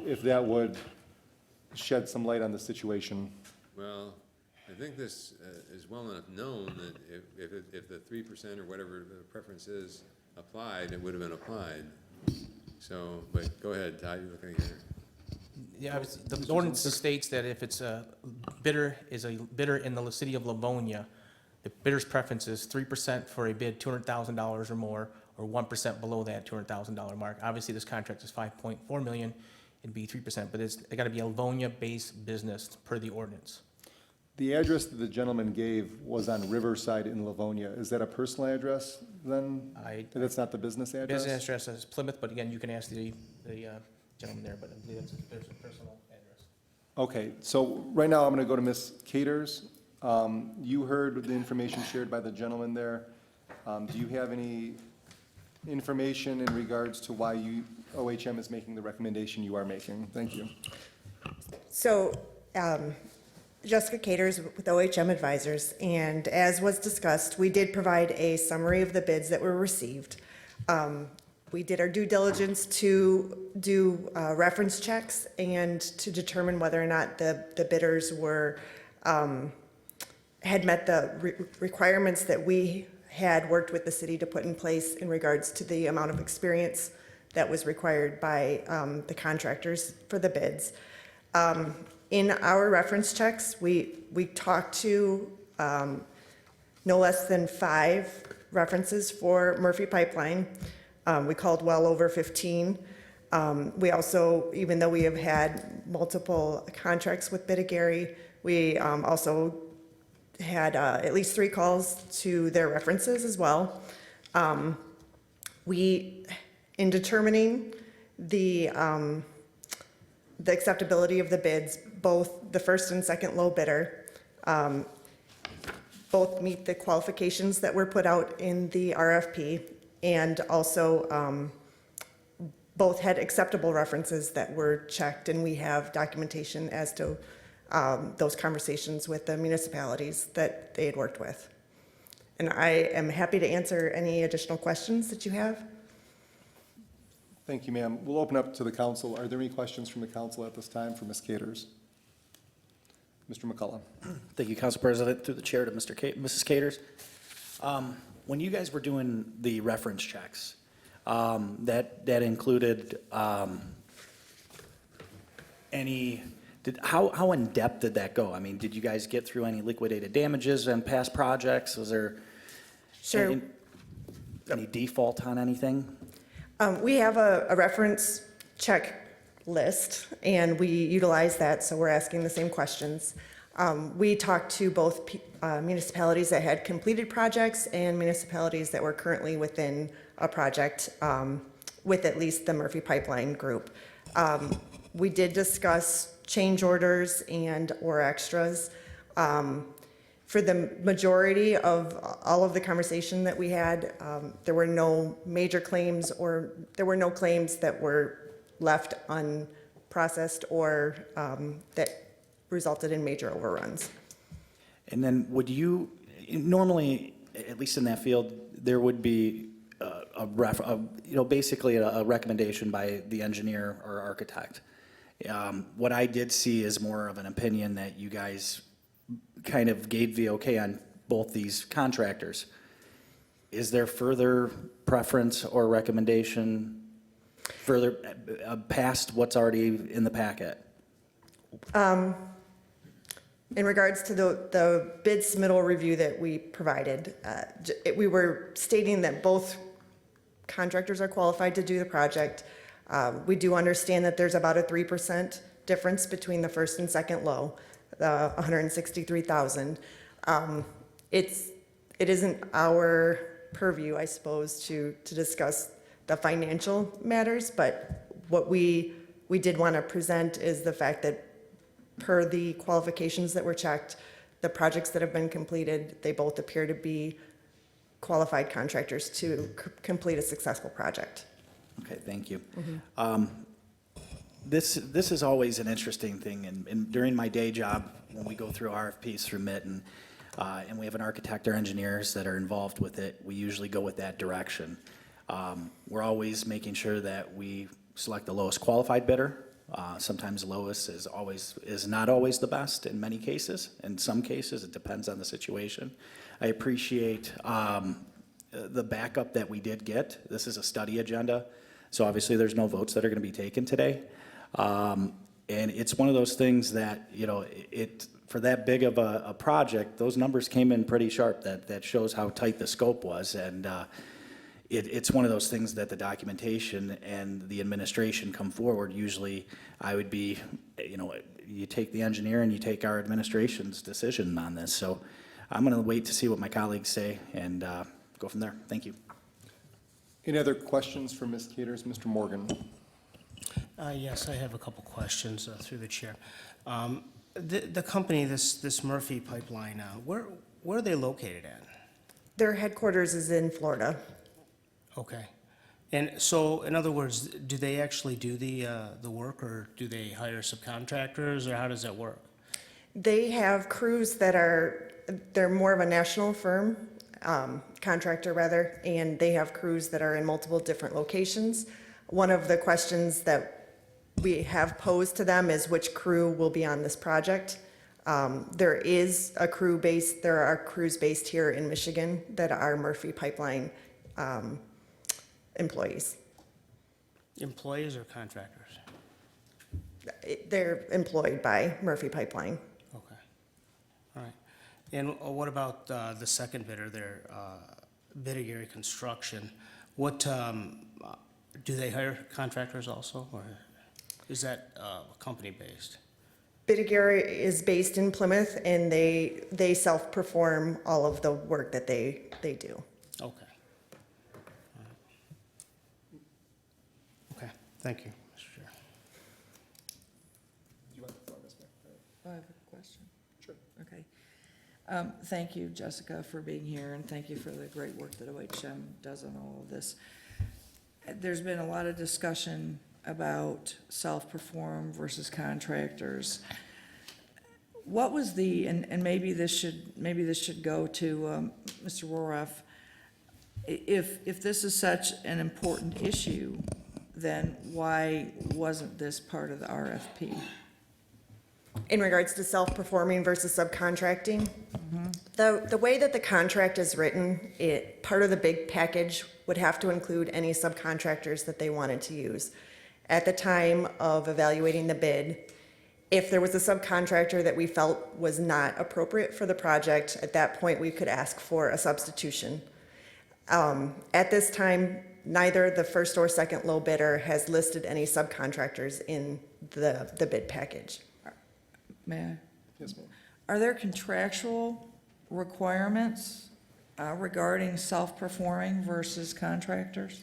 if that would shed some light on the situation? Well, I think this is well enough known that if the 3% or whatever the preference is applied, it would have been applied. So, but go ahead, Todd, you're looking here. Yeah, the ordinance states that if it's a bidder in the city of Livonia, the bidder's preference is 3% for a bid $200,000 or more, or 1% below that $200,000 mark. Obviously, this contract is $5.4 million, it'd be 3%, but it gotta be a Livonia-based business per the ordinance. The address that the gentleman gave was on Riverside in Livonia. Is that a personal address then? That's not the business address? Business address is Plymouth, but again, you can ask the gentleman there, but I believe there's a personal address. Okay, so right now I'm going to go to Ms. Caters. You heard the information shared by the gentleman there. Do you have any information in regards to why OHM is making the recommendation you are making? Thank you. So, Jessica Caters with OHM Advisors, and as was discussed, we did provide a summary of the bids that were received. We did our due diligence to do reference checks and to determine whether or not the bidders were, had met the requirements that we had worked with the city to put in place in regards to the amount of experience that was required by the contractors for the bids. In our reference checks, we talked to no less than 5 references for Murphy Pipeline. We called well over 15. We also, even though we have had multiple contracts with Bidigary, we also had at least 3 calls to their references as well. In determining the acceptability of the bids, both the first and second low bidder, both meet the qualifications that were put out in the RFP, and also both had acceptable references that were checked, and we have documentation as to those conversations with the municipalities that they had worked with. And I am happy to answer any additional questions that you have. Thank you, ma'am. We'll open up to the council. Are there any questions from the council at this time for Ms. Caters? Mr. McCullough. Thank you, Council President. Through the chair to Mrs. Caters. When you guys were doing the reference checks, that included how in depth did that go? I mean, did you guys get through any liquidated damages and past projects? Was there any default on anything? We have a reference check list, and we utilize that, so we're asking the same questions. We talked to both municipalities that had completed projects and municipalities that were currently within a project with at least the Murphy Pipeline group. We did discuss change orders and or extras. For the majority of all of the conversation that we had, there were no major claims, or there were no claims that were left unprocessed or that resulted in major overruns. And then would you, normally, at least in that field, there would be basically a recommendation by the engineer or architect. What I did see is more of an opinion that you guys kind of gave the okay on both these contractors. Is there further preference or recommendation further past what's already in the packet? In regards to the bid submittal review that we provided, we were stating that both contractors are qualified to do the project. We do understand that there's about a 3% difference between the first and second low, the $163,000. It isn't our purview, I suppose, to discuss the financial matters, but what we did want to present is the fact that per the qualifications that were checked, the projects that have been completed, they both appear to be qualified contractors to complete a successful project. Okay, thank you. This is always an interesting thing, and during my day job, when we go through RFPs through Mitten, and we have an architect or engineers that are involved with it, we usually go with that direction. We're always making sure that we select the lowest qualified bidder. Sometimes lowest is not always the best in many cases. In some cases, it depends on the situation. I appreciate the backup that we did get. This is a study agenda, so obviously there's no votes that are going to be taken today. And it's one of those things that, you know, for that big of a project, those numbers came in pretty sharp. That shows how tight the scope was, and it's one of those things that the documentation and the administration come forward. Usually, I would be, you know, you take the engineer and you take our administration's decision on this. So I'm going to wait to see what my colleagues say and go from there. Thank you. Any other questions for Ms. Caters? Mr. Morgan? Yes, I have a couple questions through the chair. The company, this Murphy Pipeline, where are they located at? Their headquarters is in Florida. Okay. And so, in other words, do they actually do the work, or do they hire subcontractors, or how does that work? They have crews they're more of a national firm, contractor rather, and they have crews that are in multiple different locations. One of the questions that we have posed to them is which crew will be on this project. There are crews based here in Michigan that are Murphy Pipeline employees. Employees or contractors? They're employed by Murphy Pipeline. Okay. All right. And what about the second bidder there, Bidigary Construction? What, do they hire contractors also, or is that company-based? Bidigary is based in Plymouth, and they self-perform all of the work that they do. Okay. Okay, thank you, Mr. Chair. I have a question. Sure. Okay. Thank you, Jessica, for being here, and thank you for the great work that OHM does on all of this. There's been a lot of discussion about self-perform versus contractors. What was and maybe this should go to Mr. Roroff. If this is such an important issue, then why wasn't this part of the RFP? In regards to self-performing versus subcontracting, the way that the contract is written, part of the big package would have to include any subcontractors that they wanted to use. At the time of evaluating the bid, if there was a subcontractor that we felt was not appropriate for the project, at that point we could ask for a substitution. At this time, neither the first or second low bidder has listed any subcontractors in the bid package. May I? Yes, ma'am. Are there contractual requirements regarding self-performing versus contractors?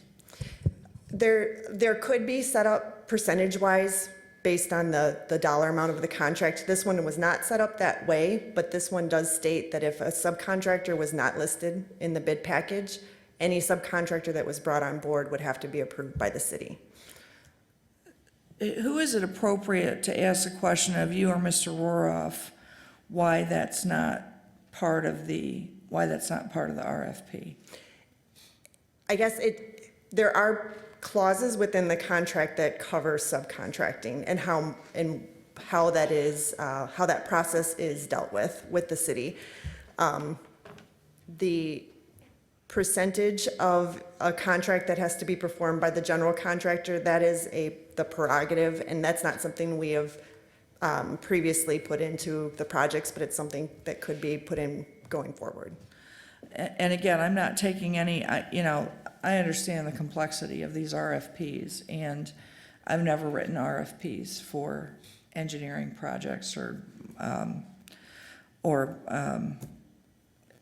There could be set up percentage-wise based on the dollar amount of the contract. This one was not set up that way, but this one does state that if a subcontractor was not listed in the bid package, any subcontractor that was brought on board would have to be approved by the city. Who is it appropriate to ask a question of, you or Mr. Roroff, why that's not part of the RFP? I guess there are clauses within the contract that cover subcontracting and how that process is dealt with the city. The percentage of a contract that has to be performed by the general contractor, that is the prerogative, and that's not something we have previously put into the projects, but it's something that could be put in going forward. And again, I'm not taking any, I understand the complexity of these RFPs, and I've never written RFPs for engineering projects or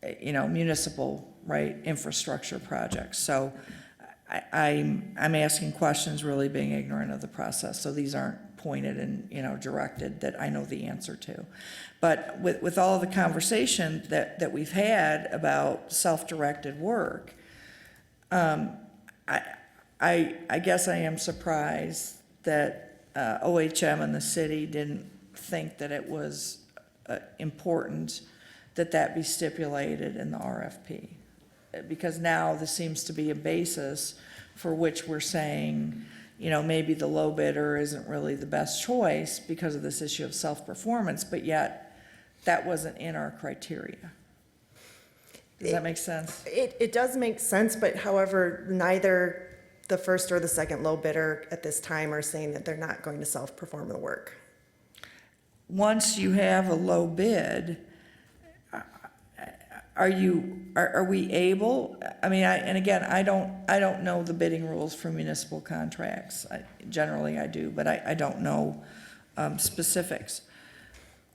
municipal, infrastructure projects. So I'm asking questions, really being ignorant of the process. So these aren't pointed and, directed that I know the answer to. But with all of the conversation that we've had about self-directed work, I guess I am surprised that OHM and the city didn't think that it was important that be stipulated in the RFP. Because now this seems to be a basis for which we're saying, maybe the low bidder isn't really the best choice because of this issue of self-performance, but yet that wasn't in our criteria. Does that make sense? It does make sense, but however, neither the first or the second low bidder at this time are saying that they're not going to self-perform the work. Once you have a low bid, are we able, and again, I don't know the bidding rules for municipal contracts. Generally I do, but I don't know specifics.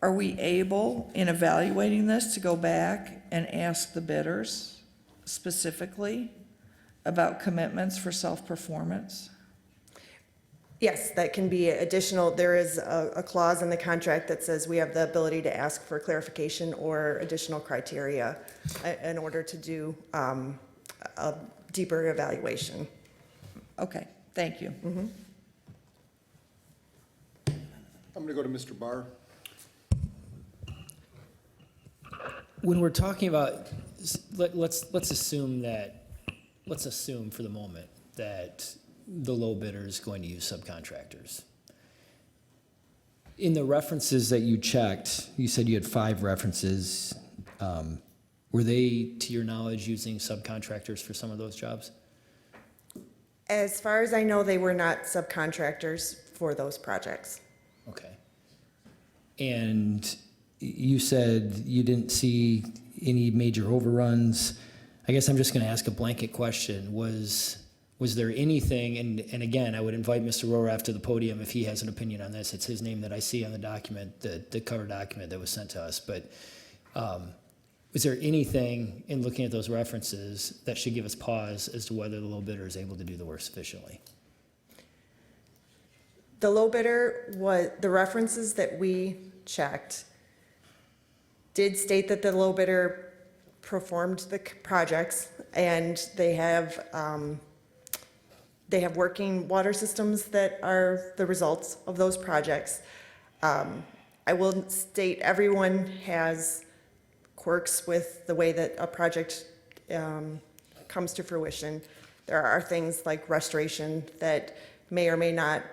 Are we able, in evaluating this, to go back and ask the bidders specifically about commitments for self-performance? Yes, that can be additional. There is a clause in the contract that says we have the ability to ask for clarification or additional criteria in order to do a deeper evaluation. Okay, thank you. Mm-hmm. I'm going to go to Mr. Barr. When we're talking about, let's assume for the moment that the low bidder is going to use subcontractors. In the references that you checked, you said you had 5 references. Were they, to your knowledge, using subcontractors for some of those jobs? As far as I know, they were not subcontractors for those projects. Okay. And you said you didn't see any major overruns. I guess I'm just going to ask a blanket question. Was there anything, and again, I would invite Mr. Roraff to the podium if he has an opinion on this. It's his name that I see on the document, the cover document that was sent to us. But was there anything in looking at those references that should give us pause as to whether the low bidder is able to do the work sufficiently? The low bidder the references that we checked did state that the low bidder performed the projects, and they have working water systems that are the results of those projects. I will state everyone has quirks with the way that a project comes to fruition. There are things like restoration that may or may not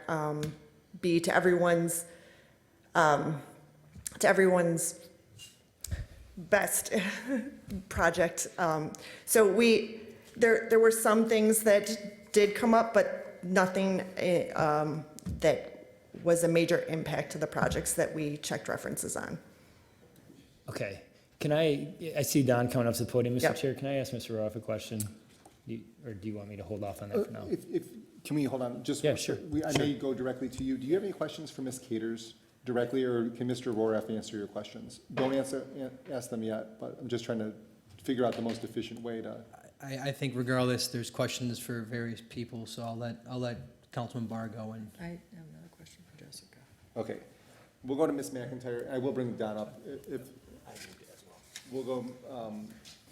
be to everyone's best project. So there were some things that did come up, but nothing that was a major impact to the projects that we checked references on. Okay. I see Don coming up to the podium, Mr. Yep. Chair. Can I ask Mr. Roraff a question? Or do you want me to hold off on that for now? Can we hold on? Just Yeah, sure. I may go directly to you. Do you have any questions for Ms. Caters directly, or can Mr. Roraff answer your questions? Don't ask them yet, but I'm just trying to figure out the most efficient way to. I think regardless, there's questions for various people, so I'll let Councilman Barr go and. I have another question for Jessica. Okay, we'll go to Ms. McIntyre. I will bring Don up. We'll go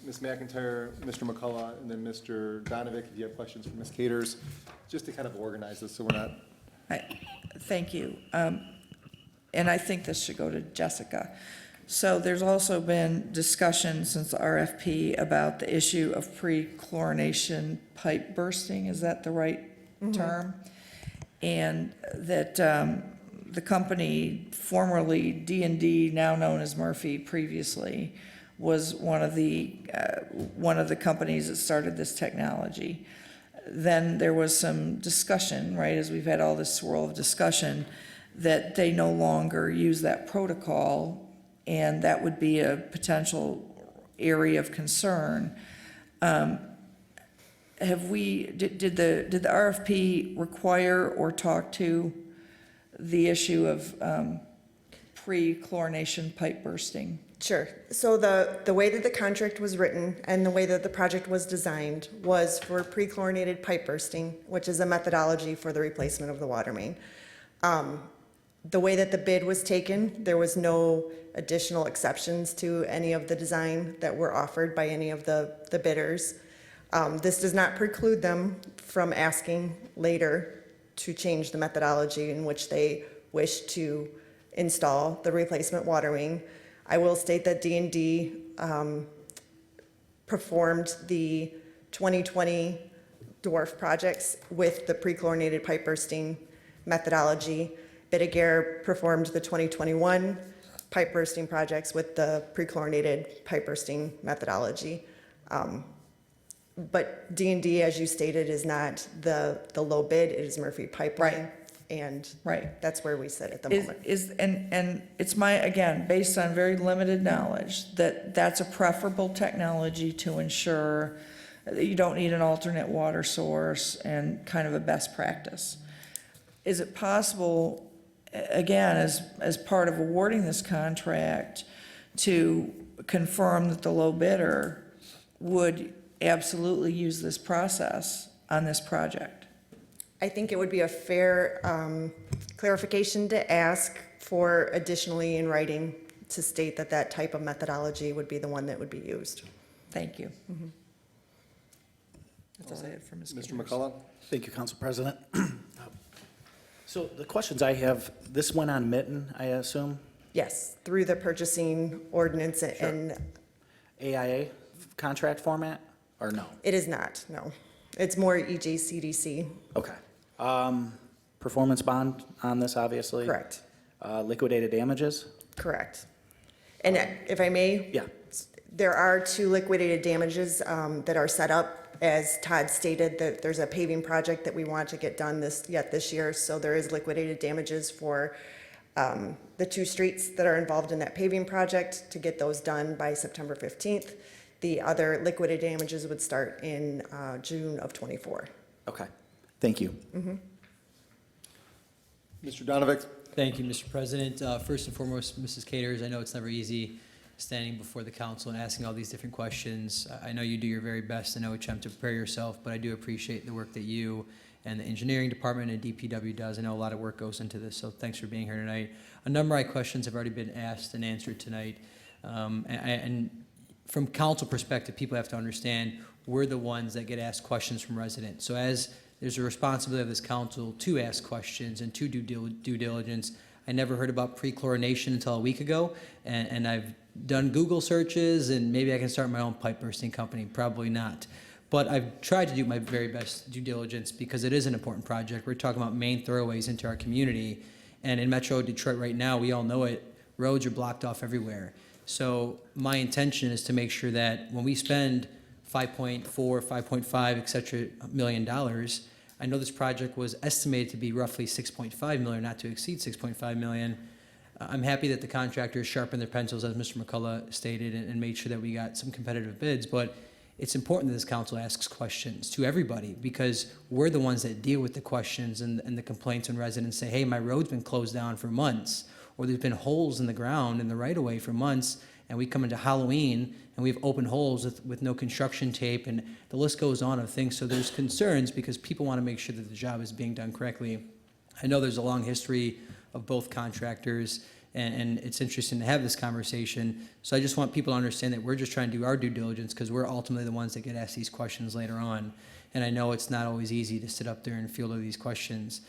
Ms. McIntyre, Mr. McCullough, and then Mr. Donovic, if you have questions for Ms. Caters, just to kind of organize this so we're not. Thank you. And I think this should go to Jessica. So there's also been discussion since the RFP about the issue of pre-chlorination pipe bursting. Is that the right term? And that the company formerly D&D, now known as Murphy previously, was one of the companies that started this technology. Then there was some discussion, right, as we've had all this swirl of discussion, that they no longer use that protocol, and that would be a potential area of concern. Did the RFP require or talk to the issue of pre-chlorination pipe bursting? Sure. So the way that the contract was written and the way that the project was designed was for pre-chlorinated pipe bursting, which is a methodology for the replacement of the water main. the way that the bid was taken, there was no additional exceptions to any of the design that were offered by any of the bidders. This does not preclude them from asking later to change the methodology in which they wish to install the replacement water main. I will state that D&D performed the 2020 dwarf projects with the pre-chlorinated pipe bursting methodology. Bidiger performed the 2021 pipe bursting projects with the pre-chlorinated pipe bursting methodology. But D&D, as you stated, is not the low bid, it is Murphy Pipeline. Right. And Right. that's where we sit at the moment. And it's my, again, based on very limited knowledge, that's a preferable technology to ensure that you don't need an alternate water source and kind of a best practice. Is it possible, again, as part of awarding this contract, to confirm that the low bidder would absolutely use this process on this project? I think it would be a fair clarification to ask for additionally in writing to state that that type of methodology would be the one that would be used. Thank you. That's all I had for Ms. Mr. Peters. McCullough? Thank you, Council President. So the questions I have, this went on mitten, I assume? Yes, through the purchasing ordinance and AIA contract format, or no? it is not, no. It's more EJCDC. Okay. Performance bond on this, obviously? Correct. Liquidated damages? Correct. And if I may? Yeah. There are 2 liquidated damages that are set up. As Todd stated, that there's a paving project that we want to get done this year, so there is liquidated damages for the 2 streets that are involved in that paving project to get those done by September 15th. The other liquidated damages would start in June of '24. Okay. Thank you. Mr. Donovic? Thank you, Mr. President. First and foremost, Mrs. Caters, I know it's never easy standing before the council and asking all these different questions. I know you do your very best. I know attempt to prepare yourself, but I do appreciate the work that you and the engineering department and DPW does. I know a lot of work goes into this, so thanks for being here tonight. A number of my questions have already been asked and answered tonight. And from council perspective, people have to understand we're the ones that get asked questions from residents. So as there's a responsibility of this council to ask questions and to do due diligence. I never heard about pre-chlorination until a week ago, and I've done Google searches, and maybe I can start my own pipe bursting company, probably not. But I've tried to do my very best due diligence because it is an important project. We're talking about main thoroughways into our community, and in Metro Detroit right now, we all know it, roads are blocked off everywhere. So my intention is to make sure that when we spend 5.4, 5.5, et cetera, $1 million, I know this project was estimated to be roughly 6.5 million, not to exceed 6.5 million. I'm happy that the contractors sharpened their pencils, as Mr. McCullough stated, and made sure that we got some competitive bids. But it's important that this council asks questions to everybody because we're the ones that deal with the questions and the complaints when residents say, hey, my road's been closed down for months, or there's been holes in the ground in the right-of-way for months, and we come into Halloween and we have open holes with no construction tape, and the list goes on of things. So there's concerns because people want to make sure that the job is being done correctly. I know there's a long history of both contractors, and it's interesting to have this conversation. So I just want people to understand that we're just trying to do our due diligence because we're ultimately the ones that get asked these questions later on. And I know it's not always easy to sit up there and field all these questions.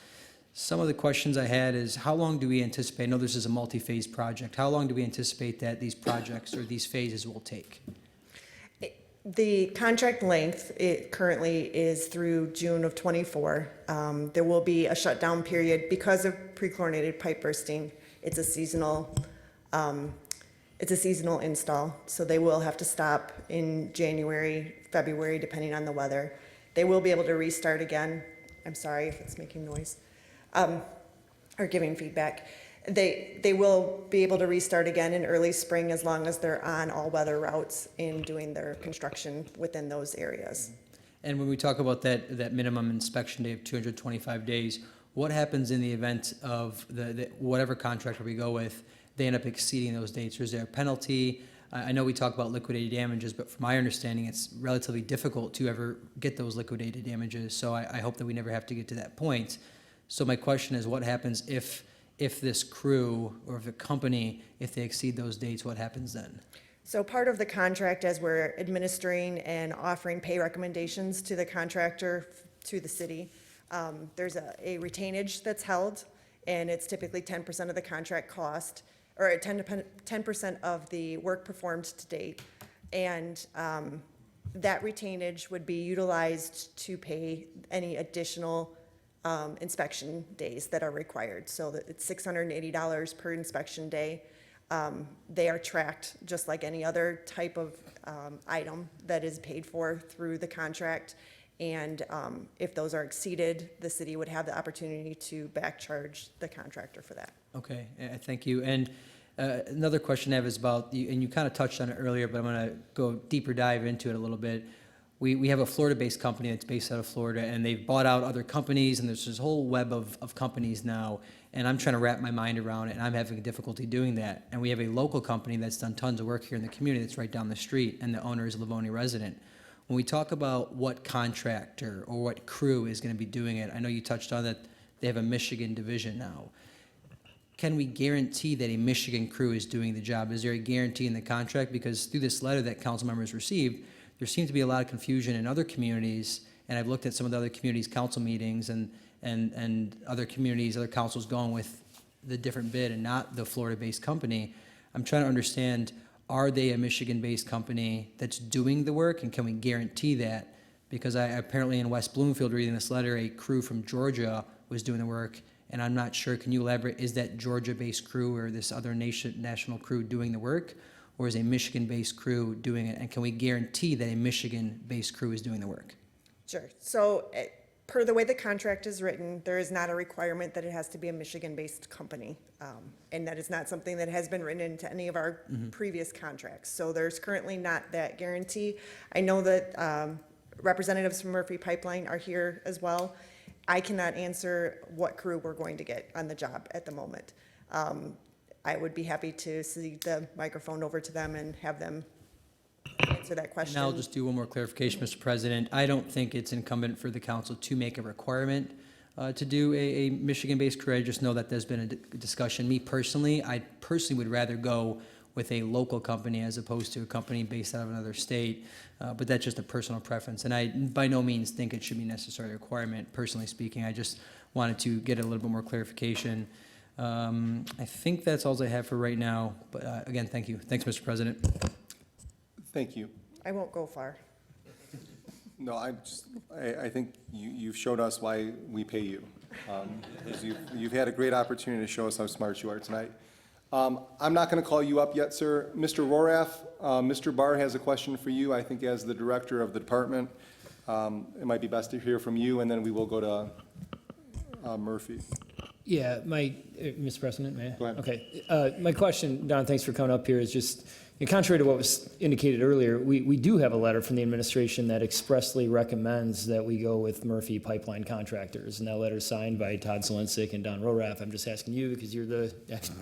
Some of the questions I had is, how long do we anticipate, I know this is a multi-phase project, how long do we anticipate that these projects or these phases will take? The contract length, it currently is through June of '24. There will be a shutdown period because of pre-chlorinated pipe bursting. It's a seasonal install, so they will have to stop in January, February, depending on the weather. They will be able to restart again. I'm sorry if it's making noise, or giving feedback. They will be able to restart again in early spring as long as they're on all-weather routes and doing their construction within those areas. And when we talk about that minimum inspection day of 225 days, what happens in the event of the whatever contractor we go with, they end up exceeding those dates? Or is there a penalty? I know we talk about liquidated damages, but from my understanding, it's relatively difficult to ever get those liquidated damages. So I hope that we never have to get to that point. So my question is, what happens if if this crew or if the company, if they exceed those dates, what happens then? So part of the contract, as we're administering and offering pay recommendations to the contractor, to the city, there's a retainage that's held, and it's typically 10% of the contract cost, or 10% of the work performed to date. And that retainage would be utilized to pay any additional inspection days that are required. So that it's $680 per inspection day. They are tracked just like any other type of item that is paid for through the contract. And if those are exceeded, the city would have the opportunity to back charge the contractor for that. Okay, thank you. And another question I have is about, and you kind of touched on it earlier, but I'm going to go deeper dive into it a little bit. We have a Florida-based company that's based out of Florida, and they've bought out other companies, and there's this whole web of companies now, and I'm trying to wrap my mind around it, and I'm having difficulty doing that. And we have a local company that's done tons of work here in the community that's right down the street, and the owner is a Livonia resident. When we talk about what contractor or what crew is going to be doing it, I know you touched on that they have a Michigan division now. Can we guarantee that a Michigan crew is doing the job? Is there a guarantee in the contract? Because through this letter that council members received, there seems to be a lot of confusion in other communities, and I've looked at some of the other communities' council meetings and other communities, other councils going with the different bid and not the Florida-based company. I'm trying to understand, are they a Michigan-based company that's doing the work, and can we guarantee that? Because I apparently in West Bloomfield, reading this letter, a crew from Georgia was doing the work, and I'm not sure, can you elaborate, is that Georgia-based crew or this other national crew doing the work, or is a Michigan-based crew doing it? And can we guarantee that a Michigan-based crew is doing the work? Sure. So per the way the contract is written, there is not a requirement that it has to be a Michigan-based company. And that is not something that has been written into any of our previous contracts. So there's currently not that guarantee. I know that representatives from Murphy Pipeline are here as well. I cannot answer what crew we're going to get on the job at the moment. I would be happy to cede the microphone over to them and have them answer that question. And I'll just do one more clarification, Mr. President. I don't think it's incumbent for the council to make a requirement to do a Michigan-based crew. I just know that there's been a discussion. Me personally, I personally would rather go with a local company as opposed to a company based out of another state. But that's just a personal preference. And I by no means think it should be a necessary requirement, personally speaking. I just wanted to get a little bit more clarification. I think that's all I have for right now. But again, thank you. Thanks, Mr. President. Thank you. I won't go far. No, I think you've showed us why we pay you. 'Cause you've had a great opportunity to show us how smart you are tonight. I'm not going to call you up yet, sir. Mr. Roraff, Mr. Barr has a question for you, I think as the director of the department. It might be best to hear from you, and then we will go to Murphy. Yeah, Mr. President, may I? Go ahead. Okay. My question, Don, thanks for coming up here, is just, contrary to what was indicated earlier, we do have a letter from the administration that expressly recommends that we go with Murphy Pipeline Contractors, and that letter is signed by Todd Zielinski and Don Roraff. I'm just asking you because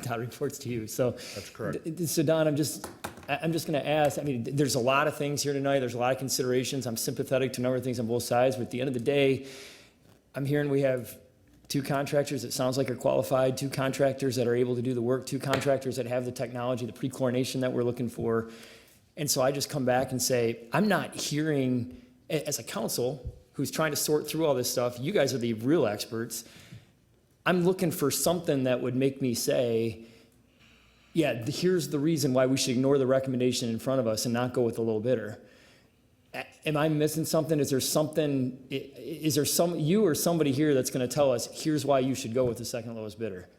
Todd reports to you. So That's correct. So Don, I'm just going to ask. I mean, there's a lot of things here tonight. There's a lot of considerations. I'm sympathetic to a number of things on both sides, but at the end of the day, I'm hearing we have 2 contractors that sounds like are qualified, 2 contractors that are able to do the work, 2 contractors that have the technology, the pre-chlorination that we're looking for. And so I just come back and say, I'm not hearing, as a council who's trying to sort through all this stuff, you guys are the real experts. I'm looking for something that would make me say, yeah, here's the reason why we should ignore the recommendation in front of us and not go with the low bidder. Am I missing something? Is there you or somebody here that's going to tell us, here's why you should go with the second lowest bidder?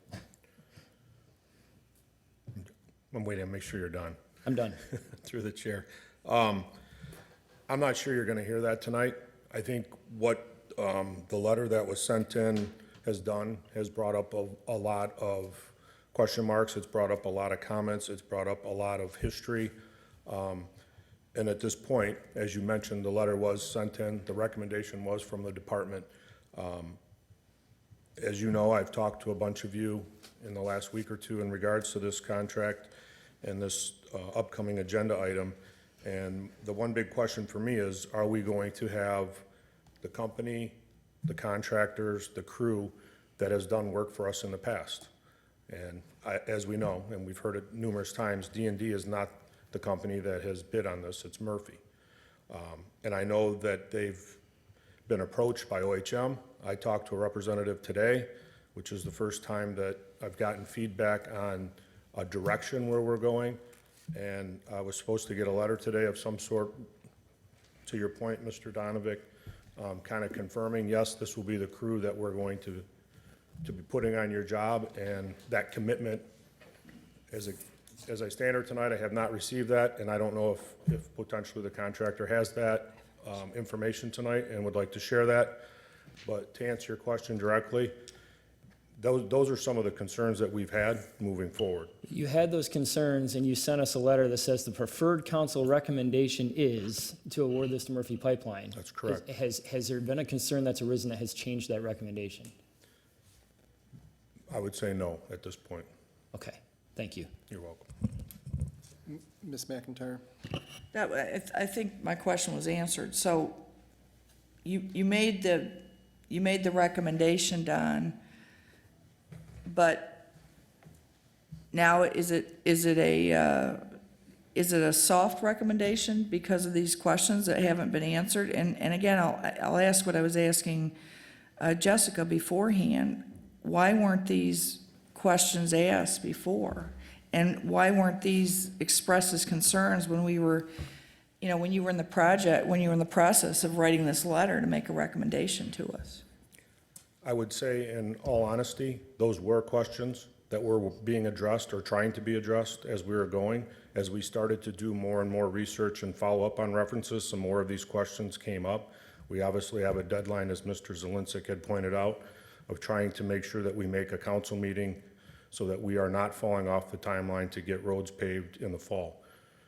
I'm waiting to make sure you're done. I'm done. Through the chair. I'm not sure you're going to hear that tonight. I think what the letter that was sent in has brought up a lot of question marks. It's brought up a lot of comments. It's brought up a lot of history. And at this point, as you mentioned, the letter was sent in, the recommendation was from the department. As you know, I've talked to a bunch of you in the last week or two in regards to this contract and this upcoming agenda item. And the one big question for me is, are we going to have the company, the contractors, the crew that has done work for us in the past? And as we know, and we've heard it numerous times, D&D is not the company that has bid on this, it's Murphy. And I know that they've been approached by OHM. I talked to a representative today, which is the first time that I've gotten feedback on a direction where we're going. And I was supposed to get a letter today of some sort, to your point, Mr. Donovic, kind of confirming, yes, this will be the crew that we're going to be putting on your job, and that commitment, as I stand here tonight, I have not received that, and I don't know if potentially the contractor has that information tonight and would like to share that. But to answer your question directly, those are some of the concerns that we've had moving forward. You had those concerns, and you sent us a letter that says the preferred council recommendation is to award this to Murphy Pipeline. That's correct. Has there been a concern that's arisen that has changed that recommendation? I would say no at this point. Okay, thank you. You're welcome. Ms. McIntyre? I think my question was answered. So you made the recommendation, Don, but now is it a soft recommendation because of these questions that haven't been answered? And again, I'll ask what I was asking Jessica beforehand. Why weren't these questions asked before? And why weren't these expressed as concerns when we were, when you were in the project, when you were in the process of writing this letter to make a recommendation to us? I would say, in all honesty, those were questions that were being addressed or trying to be addressed as we were going. As we started to do more and more research and follow up on references, some more of these questions came up. We obviously have a deadline, as Mr. Zielinski had pointed out, of trying to make sure that we make a council meeting so that we are not falling off the timeline to get roads paved in the fall.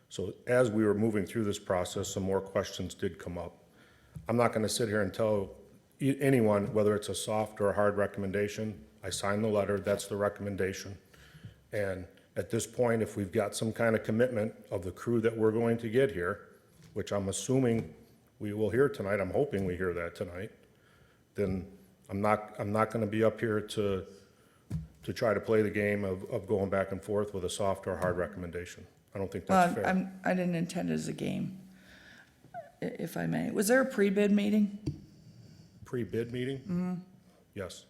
So as we were moving through this process, some more questions did come up. I'm not going to sit here and tell anyone whether it's a soft or a hard recommendation. I signed the letter, that's the recommendation. And at this point, if we've got some kind of commitment of the crew that we're going to get here, which I'm assuming we will hear tonight, I'm hoping we hear that tonight, then I'm not going to be up here to try to play the game of going back and forth with a soft or hard recommendation. I don't think that's fair. I didn't intend it as a game, if I may. Was there a pre-bid meeting? Pre-bid meeting? Mm-hmm. Yes.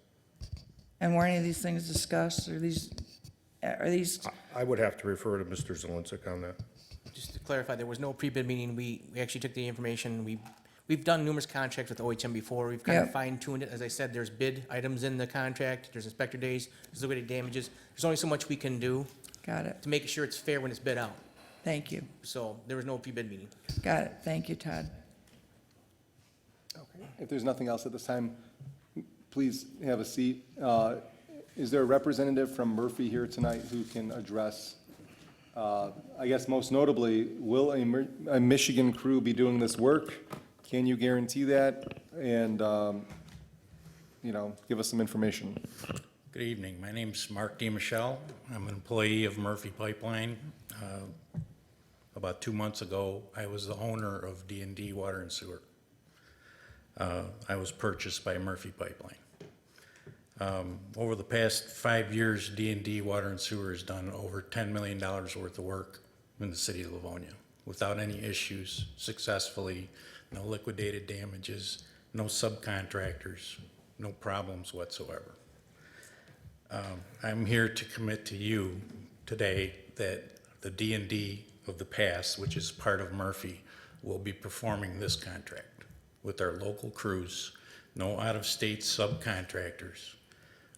And were any of these things discussed, or are these? I would have to refer to Mr. Zielinski on that. Just to clarify, there was no pre-bid meeting. We actually took the information. We've done numerous contracts with OHM before. We've kind of Yep. fine-tuned it. As I said, there's bid items in the contract, there's inspector days, there's liquidated damages. There's only so much we can do Got it. to make sure it's fair when it's bid out. Thank you. So there was no pre-bid meeting. Got it. Thank you, Todd. Okay. If there's nothing else at this time, please have a seat. Is there a representative from Murphy here tonight who can address, I guess most notably, will a Michigan crew be doing this work? Can you guarantee that? And, give us some information. Good evening. My name's Mark DeMichelle. I'm an employee of Murphy Pipeline. About 2 months ago, I was the owner of D&D Water and Sewer. I was purchased by Murphy Pipeline. Over the past 5 years, D&D Water and Sewer has done over $10 million worth of work in the city of Livonia without any issues, successfully, no liquidated damages, no subcontractors, no problems whatsoever. I'm here to commit to you today that the D&D of the past, which is part of Murphy, will be performing this contract with our local crews, no out-of-state subcontractors.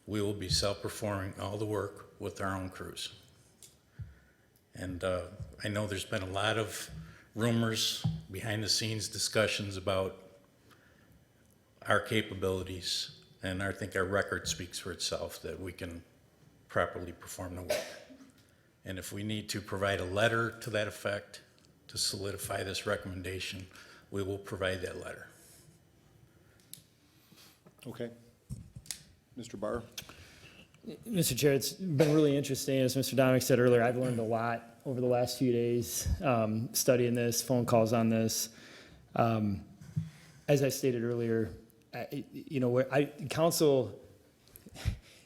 We will be self-performing all the work with our own crews. And I know there's been a lot of rumors, behind-the-scenes discussions about our capabilities, and I think our record speaks for itself that we can properly perform the work. And if we need to provide a letter to that effect to solidify this recommendation, we will provide that letter. Okay. Mr. Barr? Mr. Chair, it's been really interesting. As Mr. Dominic said earlier, I've learned a lot over the last few days studying this, phone calls on this. As I stated earlier, council,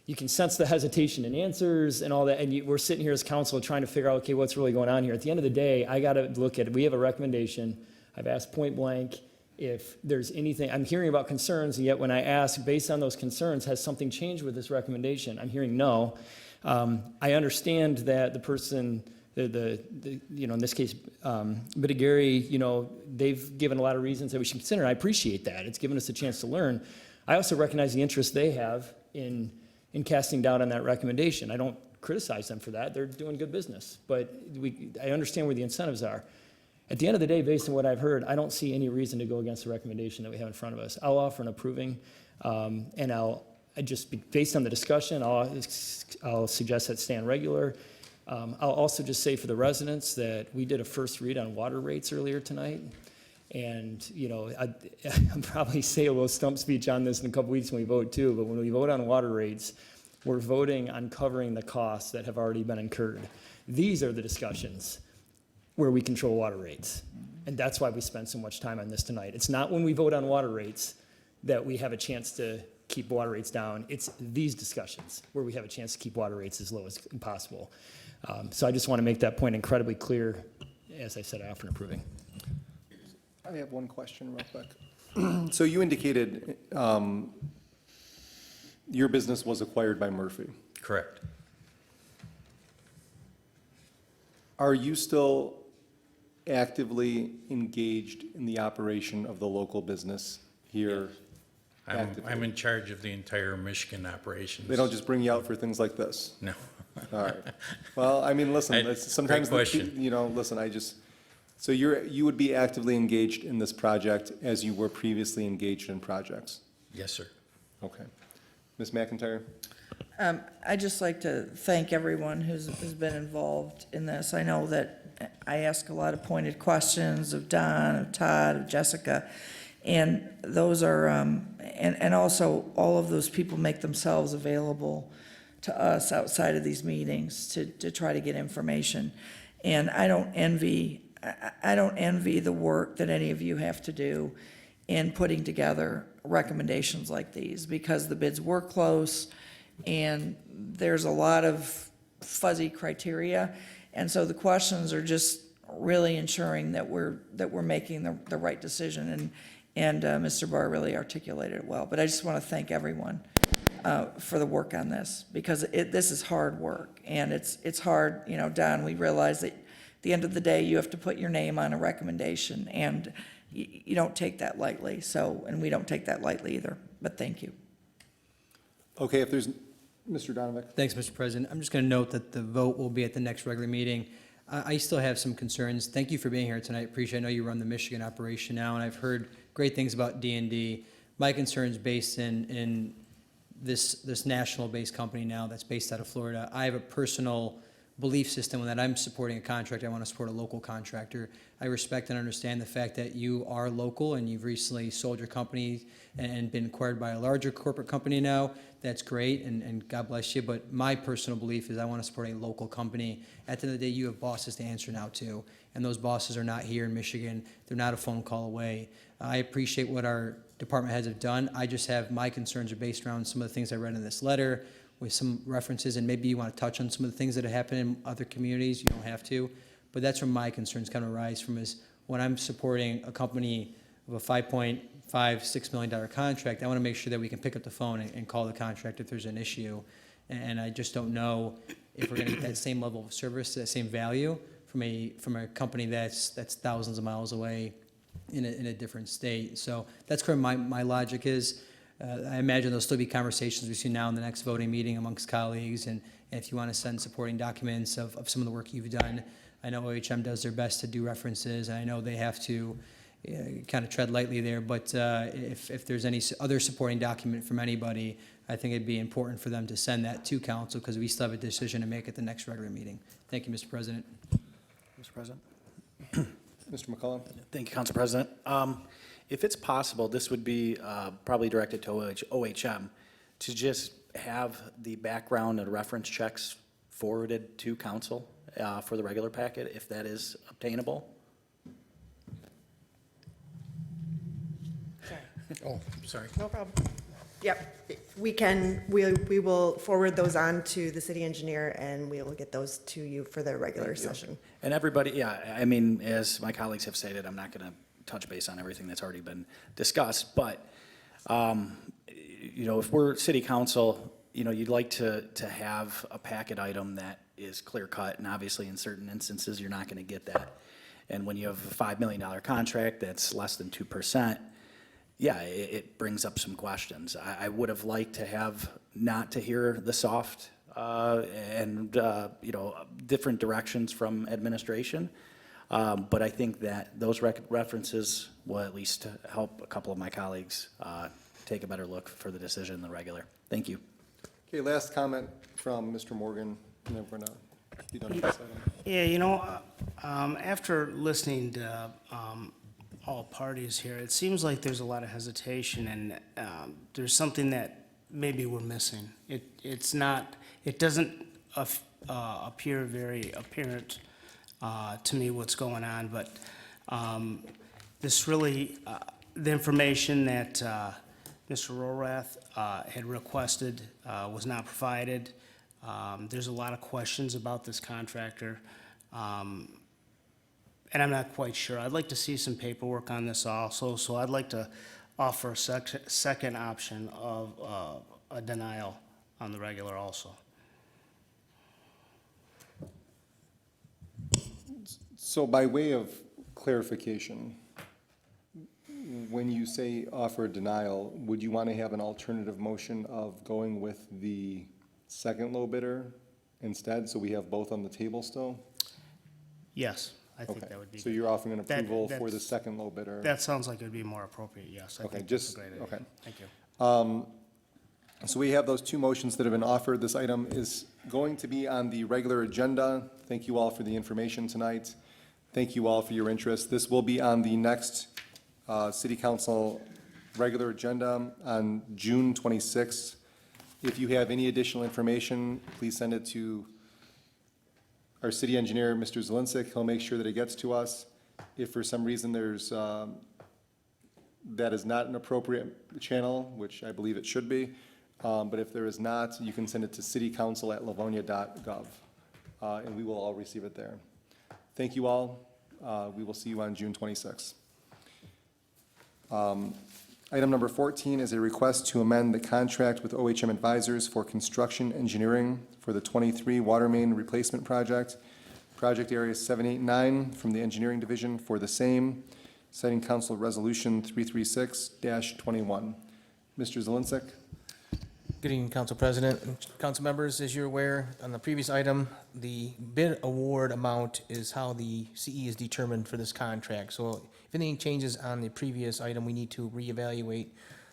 you can sense the hesitation in answers and all that, and we're sitting here as council trying to figure out, okay, what's really going on here? At the end of the day, I got to look at it. We have a recommendation. I've asked point blank if there's anything. I'm hearing about concerns, and yet when I ask, based on those concerns, has something changed with this recommendation? I'm hearing no. I understand that the person, in this case, Bidigary, they've given a lot of reasons that we should consider. I appreciate that. It's given us a chance to learn. I also recognize the interest they have in casting doubt on that recommendation. I don't criticize them for that. They're doing good business. But I understand where the incentives are. At the end of the day, based on what I've heard, I don't see any reason to go against the recommendation that we have in front of us. I'll offer an approving, and based on the discussion, I'll suggest that stand regular. I'll also just say for the residents that we did a first read on water rates earlier tonight. And, I'll probably say a little stump speech on this in a couple weeks when we vote too, but when we vote on water rates, we're voting on covering the costs that have already been incurred. These are the discussions where we control water rates. And that's why we spend so much time on this tonight. It's not when we vote on water rates that we have a chance to keep water rates down. It's these discussions where we have a chance to keep water rates as low as possible. So I just want to make that point incredibly clear. As I said, I offer an approving. I have one question real quick. So you indicated your business was acquired by Murphy. Correct. Are you still actively engaged in the operation of the local business here? I'm in charge of the entire Michigan operations. They don't just bring you out for things like this? No. All right. Well, I mean, listen, sometimes, great question. So you would be actively engaged in this project as you were previously engaged in projects? Yes, sir. Okay. Ms. McIntyre? I'd just like to thank everyone who's been involved in this. I know that I ask a lot of pointed questions of Don, of Todd, of Jessica, and those are, and also all of those people make themselves available to us outside of these meetings to try to get information. And I don't envy the work that any of you have to do in putting together recommendations like these, because the bids were close and there's a lot of fuzzy criteria. And so the questions are just really ensuring that we're making the right decision. And Mr. Barr really articulated it well. But I just want to thank everyone for the work on this, because this is hard work, and it's hard. Don, we realize that at the end of the day, you have to put your name on a recommendation, and you don't take that lightly. And we don't take that lightly either. But thank you. Okay, if there's, Mr. Donovan. Thanks, Mr. President. I'm just going to note that the vote will be at the next regular meeting. I still have some concerns. Thank you for being here tonight. Appreciate it. I know you run the Michigan operation now, and I've heard great things about D&D. My concern is based in this national-based company now that's based out of Florida. I have a personal belief system that I'm supporting a contractor. I want to support a local contractor. I respect and understand the fact that you are local and you've recently sold your company and been acquired by a larger corporate company now. That's great, and God bless you. But my personal belief is I want to support a local company. At the end of the day, you have bosses to answer now to, and those bosses are not here in Michigan. They're not a phone call away. I appreciate what our department heads have done. I just have my concerns are based around some of the things I read in this letter with some references, and maybe you want to touch on some of the things that have happened in other communities. You don't have to, but that's where my concerns kind of arise from, is when I'm supporting a company of a $5.56 million contract, I want to make sure that we can pick up the phone and call the contractor if there's an issue. And I just don't know if we're going to get that same level of service, that same value from a company that's thousands of miles away in a different state. So that's where my logic is. I imagine there'll still be conversations between now and the next voting meeting amongst colleagues, and if you want to send supporting documents of some of the work you've done. I know OHM does their best to do references, and I know they have to kind of tread lightly there, but if there's any other supporting document from anybody, I think it'd be important for them to send that to council, because we still have a decision to make at the next regular meeting. Thank you, Mr. President. Mr. President? Mr. McCullough? Thank you, Council President. If it's possible, this would be probably directed to OHM, to just have the background and reference checks forwarded to council for the regular packet, if that is obtainable. Sorry. Oh, sorry. No problem. Yep, we will forward those on to the city engineer, and we will get those to you for the regular session. And everybody, yeah, I mean, as my colleagues have stated, I'm not going to touch base on everything that's already been discussed, but, you know, if we're city council, you know, you'd like to have a packet item that is clear cut, and obviously in certain instances, you're not going to get that. And when you have a $5 million contract that's less than 2%, yeah, it brings up some questions. I would have liked to have, not to hear the soft and, you know, different directions from administration. But I think that those references will at least help a couple of my colleagues take a better look for the decision in the regular. Thank you. Okay, last comment from Mr. Morgan, and then we're going to be done with this item. Yeah, you know, after listening to all parties here, it seems like there's a lot of hesitation, and there's something that maybe we're missing. It's not, it doesn't appear very apparent to me what's going on, but this really, the information that Mr. Rorath had requested was not provided. There's a lot of questions about this contractor. And I'm not quite sure. I'd like to see some paperwork on this also, so I'd like to offer a second option of a denial on the regular also. So by way of clarification, when you say offer a denial, would you want to have an alternative motion of going with the second low bidder instead, so we have both on the table still? Yes, I think Okay, that would be. so good. you're offering an That- approval for the that's- second low bidder? That sounds like it would be more appropriate, yes. I Okay, think that's a just, great idea. okay. Thank you. So we have those two motions that have been offered. This item is going to be on the regular agenda. Thank you all for the information tonight. Thank you all for your interest. This will be on the next city council regular agenda on June 26th. If you have any additional information, please send it to our city engineer, Mr. Zelinsik. He'll make sure that it gets to us. If for some reason there's, that is not an appropriate channel, which I believe it should be, but if there is not, you can send it to citycouncil@livonia.gov, and we will all receive it there. Thank you all. We will see you on June 26th. Item number 14 is a request to amend the contract with OHM Advisors for construction engineering for the 23 water main replacement project. Project area 789 from the engineering division for the same, citing council resolution 336-21. Mr. Zelinsik? Good evening, Council President and council members. As you're aware, on the previous item, the bid award amount is how the CE is determined for this contract. So if anything changes on the previous item, we need to reevaluate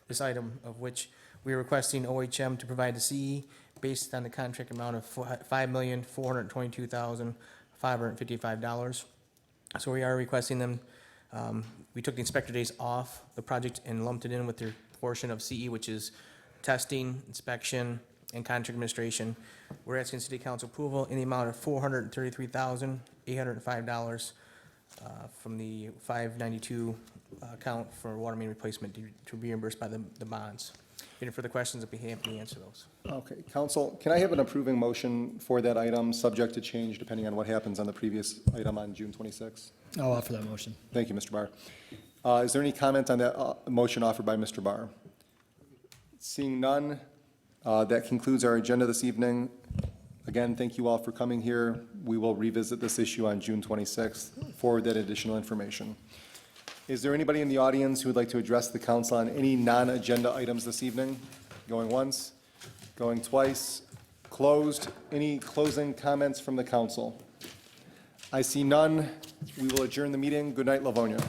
this item, of which we are requesting OHM to provide the CE based on the contract amount of $5,422,555. So we are requesting them, we took the inspector days off the project and lumped it in with their portion of CE, which is testing, inspection, and contract administration. We're asking city council approval in the amount of $433,805 from the 592 account for water main replacement to be reimbursed by the bonds. Any further questions, I'd be happy to answer those. Okay, council, can I have an approving motion for that item, subject to change depending on what happens on the previous item on June 26th? I'll offer that motion. Thank you, Mr. Barr. Is there any comment on that motion offered by Mr. Barr? Seeing none, that concludes our agenda this evening. Again, thank you all for coming here. We will revisit this issue on June 26th, forward that additional information. Is there anybody in the audience who would like to address the council on any non-agenda items this evening? Going once, going twice, closed. Any closing comments from the council? I see none. We will adjourn the meeting. Good night, Livonia.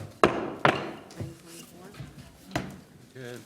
Good.